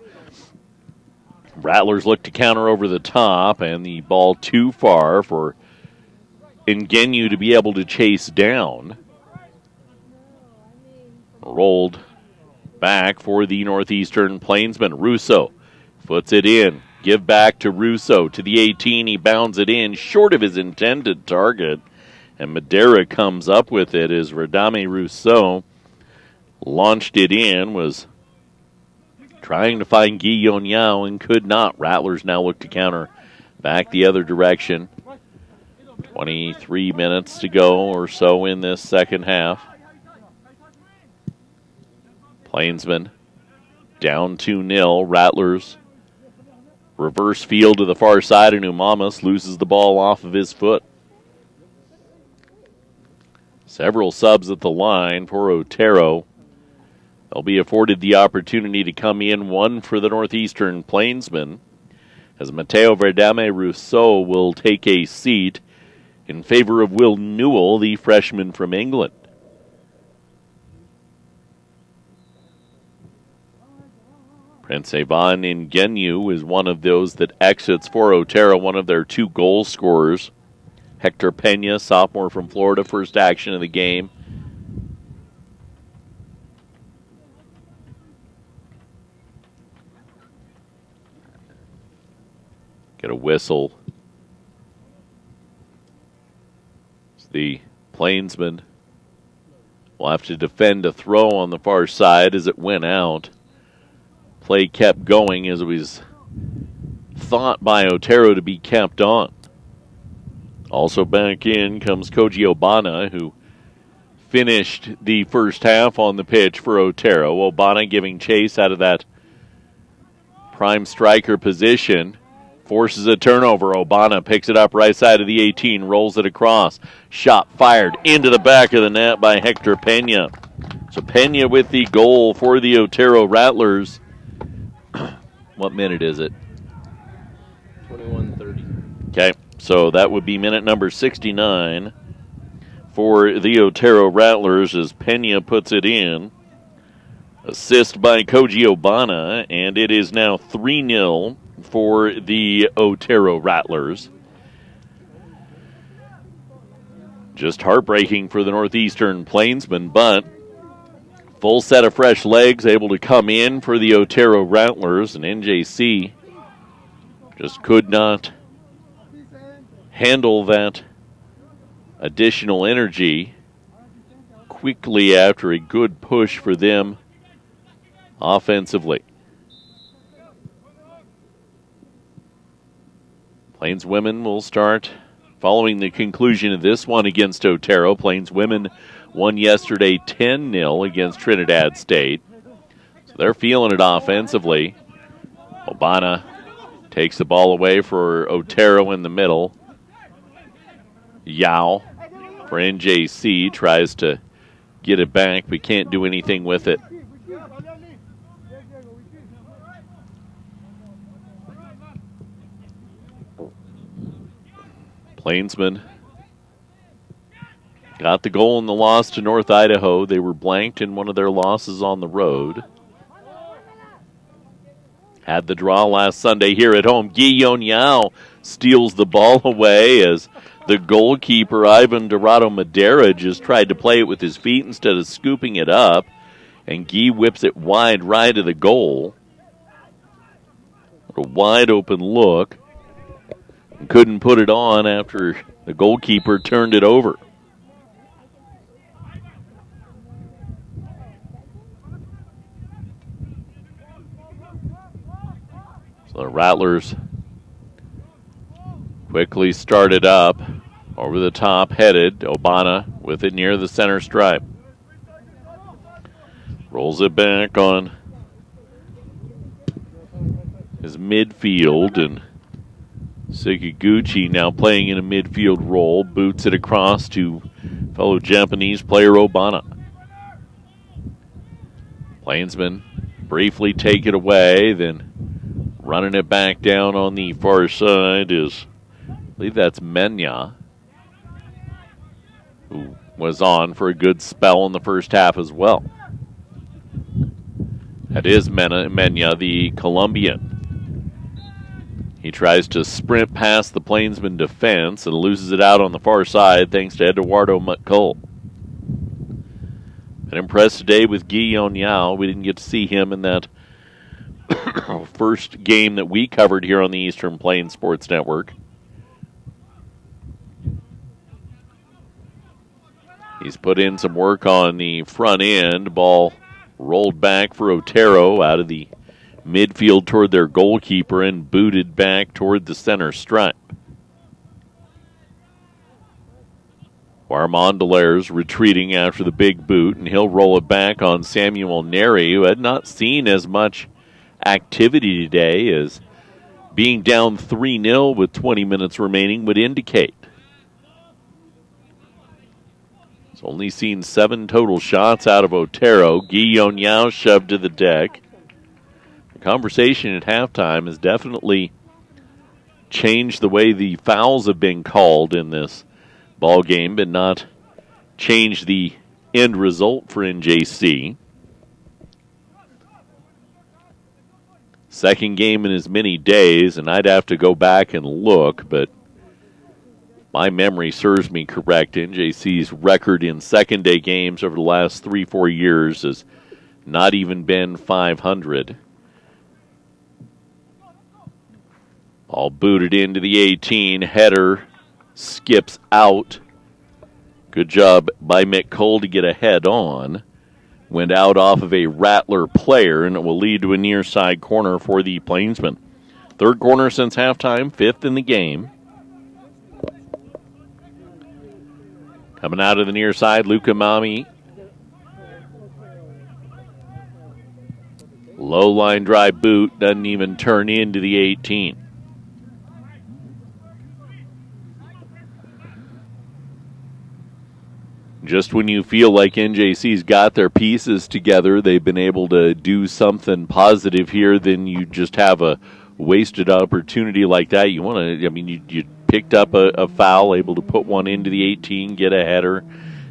Rattlers look to counter over the top, and the ball too far for Ngenu to be able to chase down. Rolled back for the Northeastern Plainsmen. Russo puts it in. Give back to Russo to the 18. He bounds it in short of his intended target. And Madera comes up with it as Radame Rousseau launched it in, was trying to find Guillaume Yao and could not. Rattlers now look to counter back the other direction. 23 minutes to go or so in this second half. Plainsmen down 2-0. Rattlers reverse field to the far side, and Umamas loses the ball off of his foot. Several subs at the line for Otero. They'll be afforded the opportunity to come in, one for the Northeastern Plainsmen, as Mateo Verdame Rousseau will take a seat in favor of Will Newell, the freshman from England. Prince Ivan Ngenu is one of those that exits for Otero, one of their 2 goal scorers. Hector Pena, sophomore from Florida, first action of the game. Get a whistle. The Plainsmen will have to defend a throw on the far side as it went out. Play kept going as it was thought by Otero to be kept on. Also back in comes Koji Obana, who finished the first half on the pitch for Otero. Obana giving chase out of that prime striker position. Forces a turnover. Obana picks it up right side of the 18, rolls it across. Shot fired into the back of the net by Hector Pena. So Pena with the goal for the Otero Rattlers. What minute is it? 21:30. Okay, so that would be minute number 69 for the Otero Rattlers as Pena puts it in. Assist by Koji Obana, and it is now 3-0 for the Otero Rattlers. Just heartbreaking for the Northeastern Plainsmen, but full set of fresh legs able to come in for the Otero Rattlers, and NJC just could not handle that additional energy quickly after a good push for them offensively. Plains women will start following the conclusion of this one against Otero. Plains women won yesterday 10-0 against Trinidad State. So they're feeling it offensively. Obana takes the ball away for Otero in the middle. Yao for NJC tries to get it back but can't do anything with it. Plainsmen got the goal in the loss to North Idaho. They were blanked in one of their losses on the road. Had the draw last Sunday here at home. Guillaume Yao steals the ball away as the goalkeeper, Ivan Dorado Madera, just tried to play it with his feet instead of scooping it up. And Guy whips it wide right of the goal. A wide open look. Couldn't put it on after the goalkeeper turned it over. So the Rattlers quickly started up, over the top, headed. Obana with it near the center stripe. Rolls it back on his midfield, and Sekiguchi now playing in a midfield role, boots it across to fellow Japanese player Obana. Plainsmen briefly take it away, then running it back down on the far side is, I believe that's Menya, who was on for a good spell in the first half as well. That is Menya, the Colombian. He tries to sprint past the Plainsman defense and loses it out on the far side thanks to Eduardo McCull. Been impressed today with Guillaume Yao. We didn't get to see him in that first game that we covered here on the Eastern Plains Sports Network. He's put in some work on the front end. Ball rolled back for Otero out of the midfield toward their goalkeeper and booted back toward the center stripe. Armandelaires retreating after the big boot, and he'll roll it back on Samuel Neri, who had not seen as much activity today as being down 3-0 with 20 minutes remaining would indicate. He's only seen 7 total shots out of Otero. Guillaume Yao shoved to the deck. The conversation at halftime has definitely changed the way the fouls have been called in this ball game, but not change the end result for NJC. Second game in as many days, and I'd have to go back and look, but my memory serves me correct. NJC's record in second-day games over the last 3-4 years has not even been 500. All booted into the 18, header skips out. Good job by Mick Cole to get a head on. Went out off of a Rattler player, and it will lead to a near side corner for the Plainsmen. Third corner since halftime, 5th in the game. Coming out of the near side, Luca Mami. Low line drive boot, doesn't even turn into the 18. Just when you feel like NJC's got their pieces together, they've been able to do something positive here, then you just have a wasted opportunity like that. You want to, you picked up a foul, able to put one into the 18, get a header,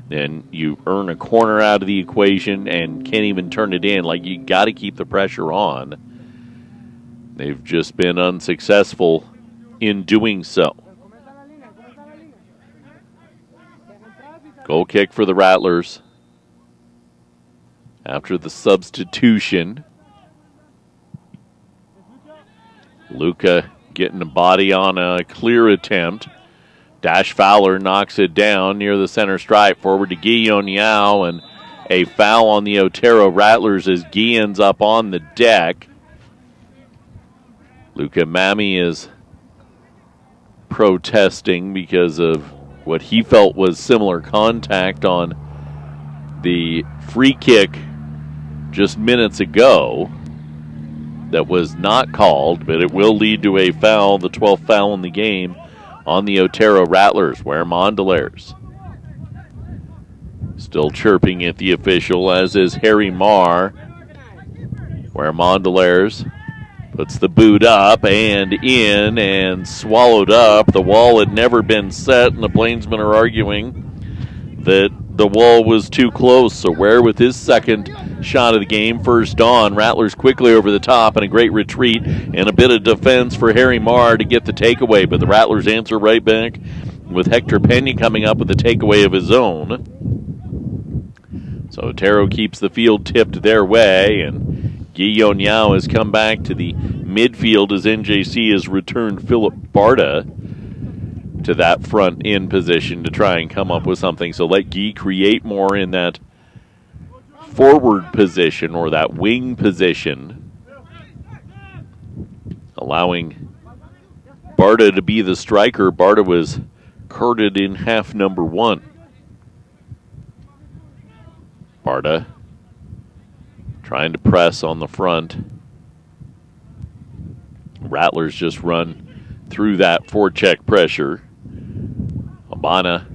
then you earn a corner out of the equation and can't even turn it in. Like, you got to keep the pressure on. They've just been unsuccessful in doing so. Goal kick for the Rattlers. After the substitution, Luca getting a body on a clear attempt. Dash Fowler knocks it down near the center stripe. Forward to Guillaume Yao, and a foul on the Otero Rattlers as Guillen's up on the deck. Luca Mami is protesting because of what he felt was similar contact on the free kick just minutes ago that was not called, but it will lead to a foul, the 12th foul in the game on the Otero Rattlers, where Mondelaires still chirping at the official, as is Harry Marr, where Mondelaires puts the boot up and in and swallowed up. The wall had never been set, and the Plainsmen are arguing that the wall was too close. So Ware with his second shot of the game, first on. Rattlers quickly over the top, and a great retreat and a bit of defense for Harry Marr to get the takeaway. But the Rattlers answer right back with Hector Pena coming up with the takeaway of his own. So Otero keeps the field tipped their way, and Guillaume Yao has come back to the midfield as NJC has returned Philip Barta to that front end position to try and come up with something. So let Guy create more in that forward position or that wing position, allowing Barta to be the striker. Barta was carded in half number 1. Barta trying to press on the front. Rattlers just run through that forecheck pressure. Abana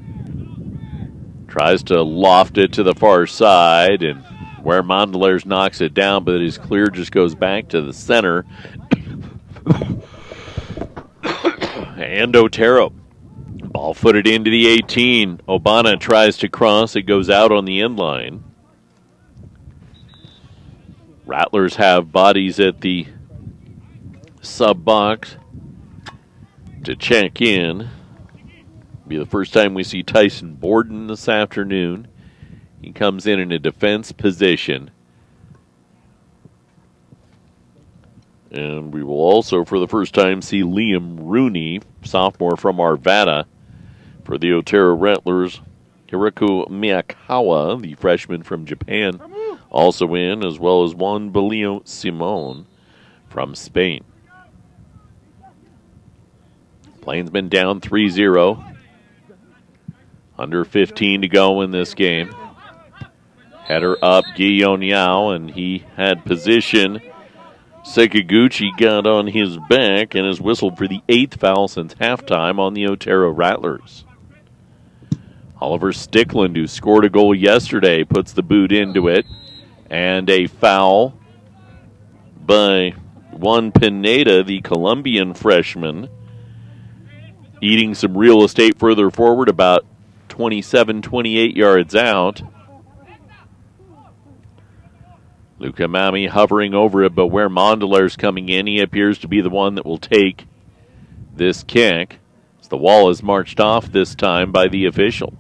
tries to loft it to the far side, and where Mondelaires knocks it down, but his clear just goes back to the center. And Otero. Ball footed into the 18. Obana tries to cross. It goes out on the end line. Rattlers have bodies at the sub box to check in. Be the first time we see Tyson Borden this afternoon. He comes in a defense position. And we will also, for the first time, see Liam Rooney, sophomore from Arvada, for the Otero Rattlers. Hiroko Miyakawa, the freshman from Japan, also in, as well as Juan Belio Simon from Spain. Plainsman down 3-0. Under 15 to go in this game. Header up, Guillaume Yao, and he had position. Sekiguchi got on his back and has whistled for the 8th foul since halftime on the Otero Rattlers. Oliver Stickland, who scored a goal yesterday, puts the boot into it. And a foul by Juan Pineda, the Colombian freshman, eating some real estate further forward, about 27, 28 yards out. Luca Mami hovering over it, but where Mondeleur's coming in, he appears to be the one that will take this kick. As the wall is marched off this time by the official.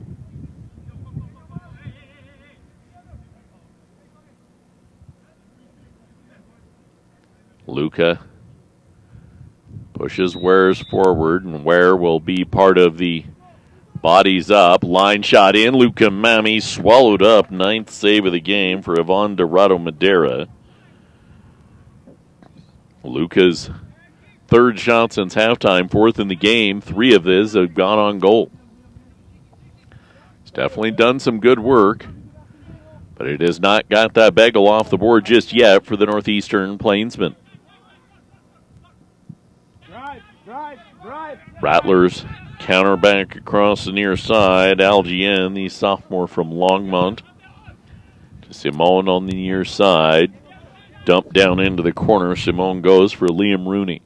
Luca pushes Wares forward, and Ware will be part of the bodies up. Line shot in. Luca Mami swallowed up. 9th save of the game for Ivan Dorado Madera. Luca's 3rd shot since halftime, 4th in the game. 3 of these have gone on goal. He's definitely done some good work, but it has not got that bagel off the board just yet for the Northeastern Plainsmen. Rattlers counter back across the near side. Algien, the sophomore from Longmont, to Simone on the near side. Dumped down into the corner. Simone goes for Liam Rooney.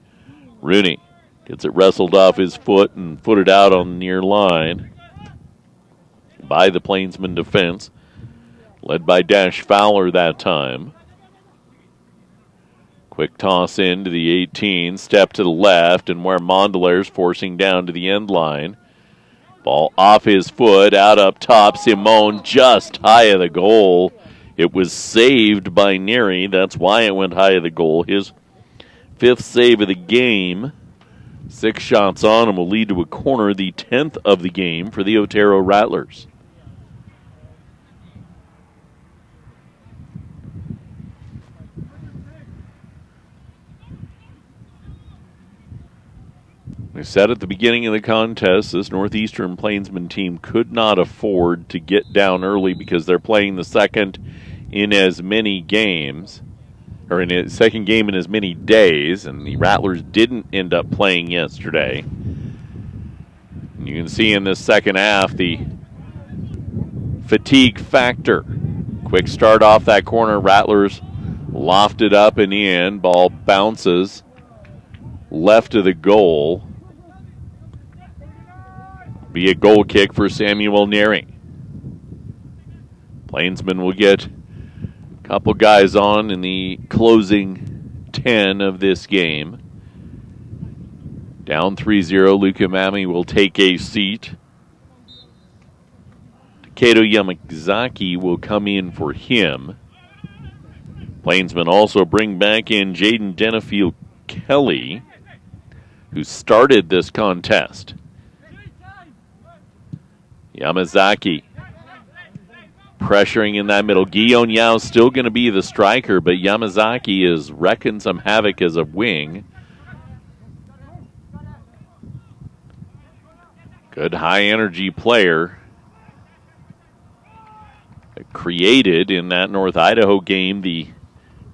Rooney gets it wrestled off his foot and footed out on the near line by the Plainsman defense, led by Dash Fowler that time. Quick toss into the 18, step to the left, and where Mondeleur's forcing down to the end line. Ball off his foot, out up top. Simone just high of the goal. It was saved by Neri. That's why it went high of the goal. His 5th save of the game. 6 shots on him will lead to a corner, the 10th of the game for the Otero Rattlers. I said at the beginning of the contest, this Northeastern Plainsman team could not afford to get down early because they're playing the second in as many games, or in a second game in as many days, and the Rattlers didn't end up playing yesterday. And you can see in this second half the fatigue factor. Quick start off that corner. Rattlers lofted up and in. Ball bounces left of the goal. Be a goal kick for Samuel Neri. Plainsman will get a couple guys on in the closing 10 of this game. Down 3-0, Luca Mami will take a seat. Takedo Yamazaki will come in for him. Plainsman also bring back in Jaden Denefield Kelly, who started this contest. Yamazaki pressuring in that middle. Guillaume Yao still going to be the striker, but Yamazaki is wrecking some havoc as a wing. Good high-energy player. Created in that North Idaho game the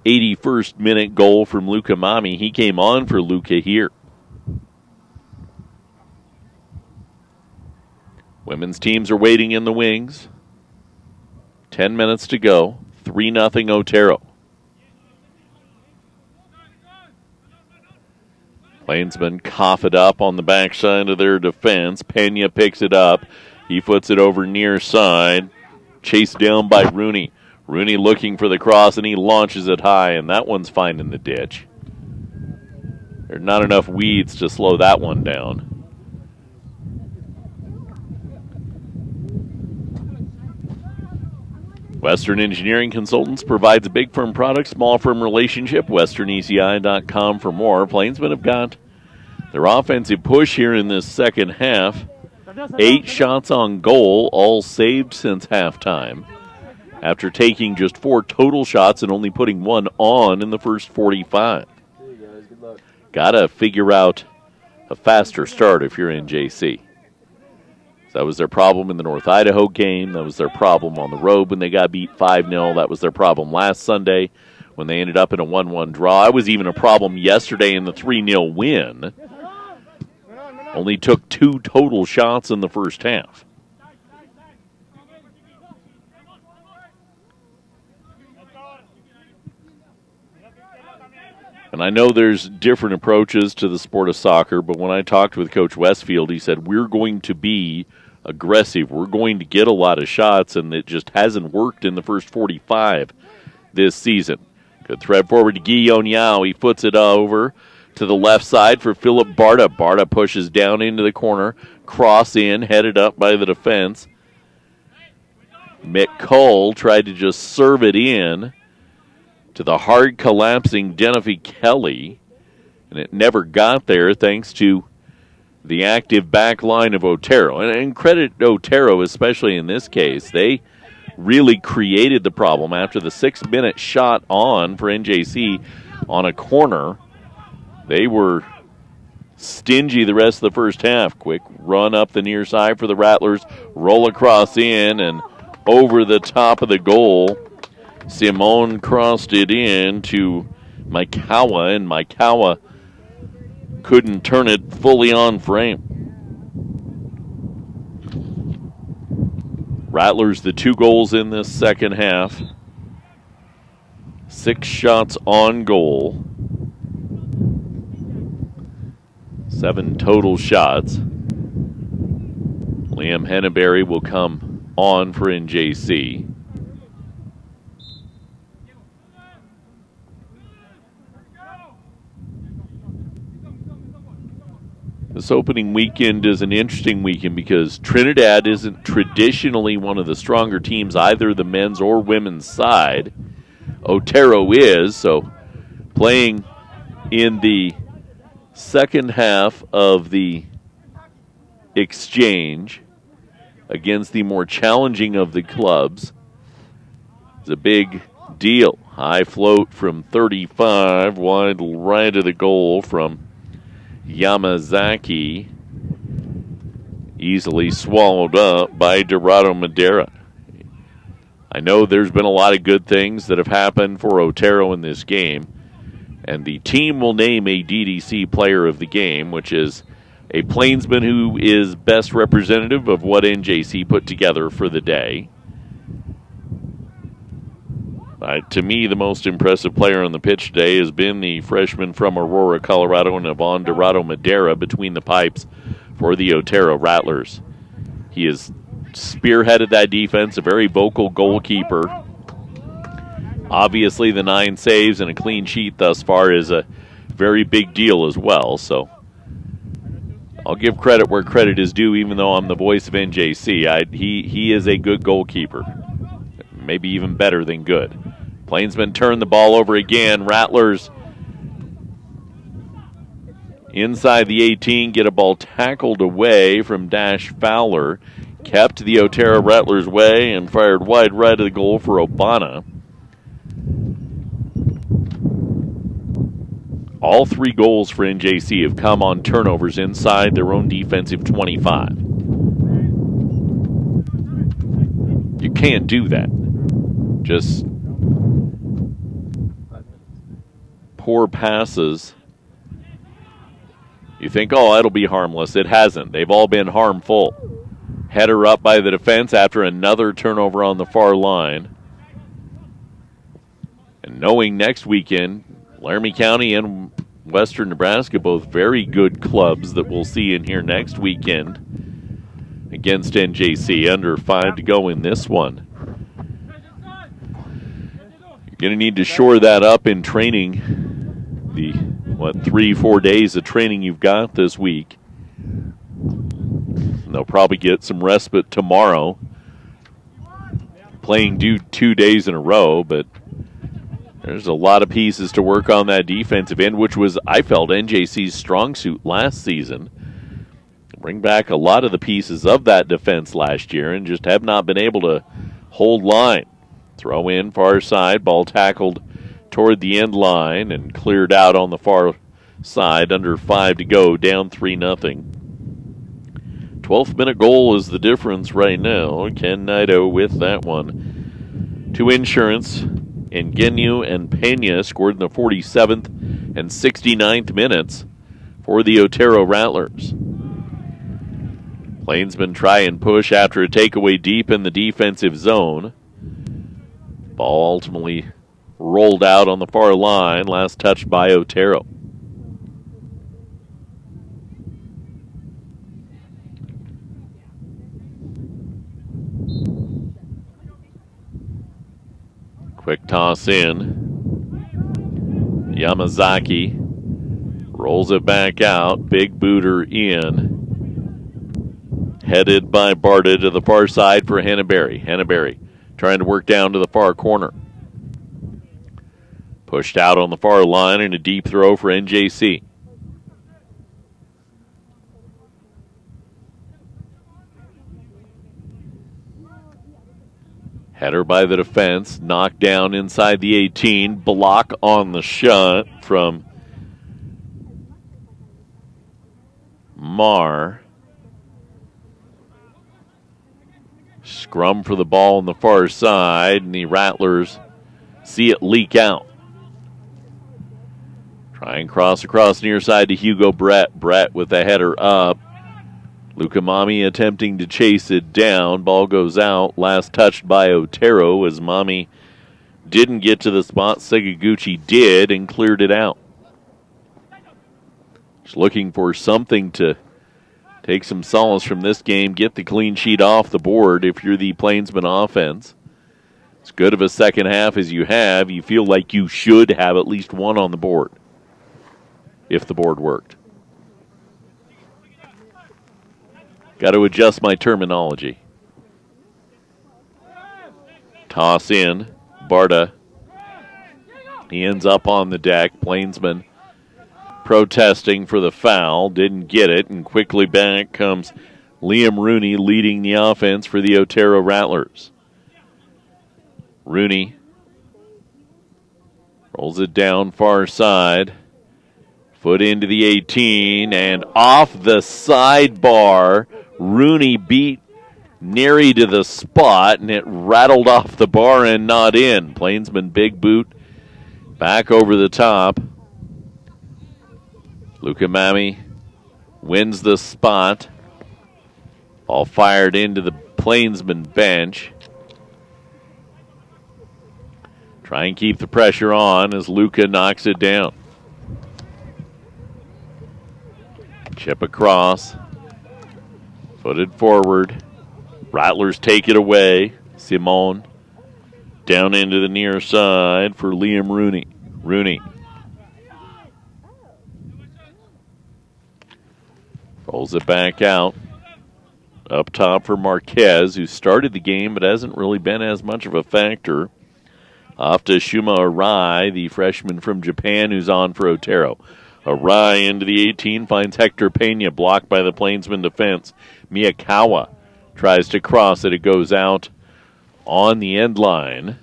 81st minute goal from Luca Mami. He came on for Luca here. Women's teams are waiting in the wings. 10 minutes to go. 3-0 Otero. Plainsmen cough it up on the backside of their defense. Pena picks it up. He foots it over near side. Chased down by Rooney. Rooney looking for the cross, and he launches it high, and that one's finding the ditch. There's not enough weeds to slow that one down. Western Engineering Consultants provides a big firm product, small firm relationship. WesternECI.com for more. Plainsmen have got their offensive push here in this second half. 8 shots on goal, all saved since halftime, after taking just 4 total shots and only putting 1 on in the first 45. Got to figure out a faster start if you're NJC. So that was their problem in the North Idaho game. That was their problem on the road when they got beat 5-0. That was their problem last Sunday when they ended up in a 1-1 draw. It was even a problem yesterday in the 3-0 win. Only took 2 total shots in the first half. And I know there's different approaches to the sport of soccer, but when I talked with Coach Westfield, he said, we're going to be aggressive. We're going to get a lot of shots, and it just hasn't worked in the first 45 this season. Good thread forward to Guillaume Yao. He foots it over to the left side for Philip Barta. Barta pushes down into the corner, cross in, headed up by the defense. McCull tried to just serve it in to the hard collapsing Genevieve Kelly, and it never got there thanks to the active back line of Otero. And credit Otero, especially in this case. They really created the problem after the 6-minute shot on for NJC on a corner. They were stingy the rest of the first half. Quick run up the near side for the Rattlers, roll across in and over the top of the goal. Simone crossed it in to Maikawa, and Maikawa couldn't turn it fully on frame. Rattlers, the 2 goals in this second half. 6 shots on goal. 7 total shots. Liam Henneberry will come on for NJC. This opening weekend is an interesting weekend because Trinidad isn't traditionally one of the stronger teams, either the men's or women's side. Otero is, so playing in the second half of the exchange against the more challenging of the clubs is a big deal. High float from 35, wide right of the goal from Yamazaki, easily swallowed up by Dorado Madera. I know there's been a lot of good things that have happened for Otero in this game, and the team will name a DDC player of the game, which is a Plainsman who is best representative of what NJC put together for the day. To me, the most impressive player on the pitch today has been the freshman from Aurora, Colorado, and Yvonne Dorado Madera between the pipes for the Otero Rattlers. He has spearheaded that defense, a very vocal goalkeeper. Obviously, the 9 saves and a clean sheet thus far is a very big deal as well. So I'll give credit where credit is due, even though I'm the voice of NJC. He is a good goalkeeper, maybe even better than good. Plainsmen turn the ball over again. Rattlers inside the 18, get a ball tackled away from Dash Fowler. Kept the Otero Rattlers way and fired wide right of the goal for Obana. All 3 goals for NJC have come on turnovers inside their own defensive 25. You can't do that. Just poor passes. You think, oh, that'll be harmless. It hasn't. They've all been harmful. Header up by the defense after another turnover on the far line. And knowing next weekend, Laramie County and Western Nebraska, both very good clubs that we'll see in here next weekend against NJC. Under 5 to go in this one. You're going to need to shore that up in training. The 3-4 days of training you've got this week. And they'll probably get some respite tomorrow. playing 2 days in a row, but there's a lot of pieces to work on that defensive end, which was, I felt, NJC's strong suit last season. Bring back a lot of the pieces of that defense last year and just have not been able to hold line. Throw in far side, ball tackled toward the end line and cleared out on the far side, under 5 to go, down 3-0. 12th minute goal is the difference right now. Ken Naito with that one. To Insurance, Ingenu and Pena scored in the 47th and 69th minutes for the Otero Rattlers. Plainsmen try and push after a takeaway deep in the defensive zone. Ball ultimately rolled out on the far line, last touched by Otero. Quick toss in. Yamazaki rolls it back out. Big booter in. Headed by Barta to the far side for Henneberry. Henneberry trying to work down to the far corner. Pushed out on the far line and a deep throw for NJC. Header by the defense, knocked down inside the 18. Block on the shot from Marr. Scrum for the ball on the far side, and the Rattlers see it leak out. Try and cross across near side to Hugo Brett. Brett with the header up. Lukamami attempting to chase it down. Ball goes out. Last touched by Otero as Mami didn't get to the spot. Segaguchi did and cleared it out. Just looking for something to take some solace from this game. Get the clean sheet off the board if you're the Plainsman offense. As good of a second half as you have, you feel like you should have at least one on the board if the board worked. Got to adjust my terminology. Toss in. Barta. He ends up on the deck. Plainsman protesting for the foul. Didn't get it. And quickly back comes Liam Rooney leading the offense for the Otero Rattlers. Rooney rolls it down far side. Foot into the 18 and off the sidebar. Rooney beat Neri to the spot, and it rattled off the bar and not in. Plainsman big boot back over the top. Lukamami wins the spot. Ball fired into the Plainsman bench. Try and keep the pressure on as Luka knocks it down. Chip across. Footed forward. Rattlers take it away. Simone down into the near side for Liam Rooney. Rooney rolls it back out. Up top for Marquez, who started the game but hasn't really been as much of a factor. Off to Shuma Arai, the freshman from Japan, who's on for Otero. Arai into the 18, finds Hector Pena, blocked by the Plainsman defense. Miyakawa tries to cross it. It goes out on the end line.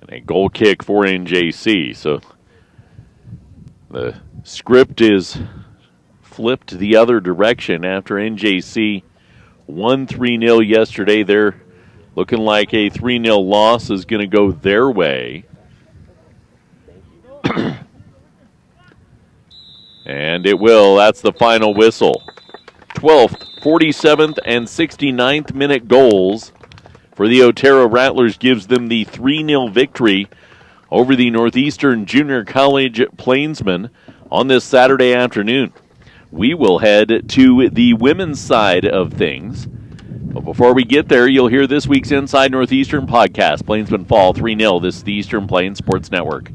And a goal kick for NJC. So the script is flipped the other direction after NJC won 3-0 yesterday. They're looking like a 3-0 loss is going to go their way. And it will. That's the final whistle. 12th, 47th, and 69th minute goals for the Otero Rattlers gives them the 3-0 victory over the Northeastern Junior College Plainsmen on this Saturday afternoon. We will head to the women's side of things. But before we get there, you'll hear this week's Inside Northeastern podcast. Plainsmen fall 3-0. This is the Eastern Plains Sports Network.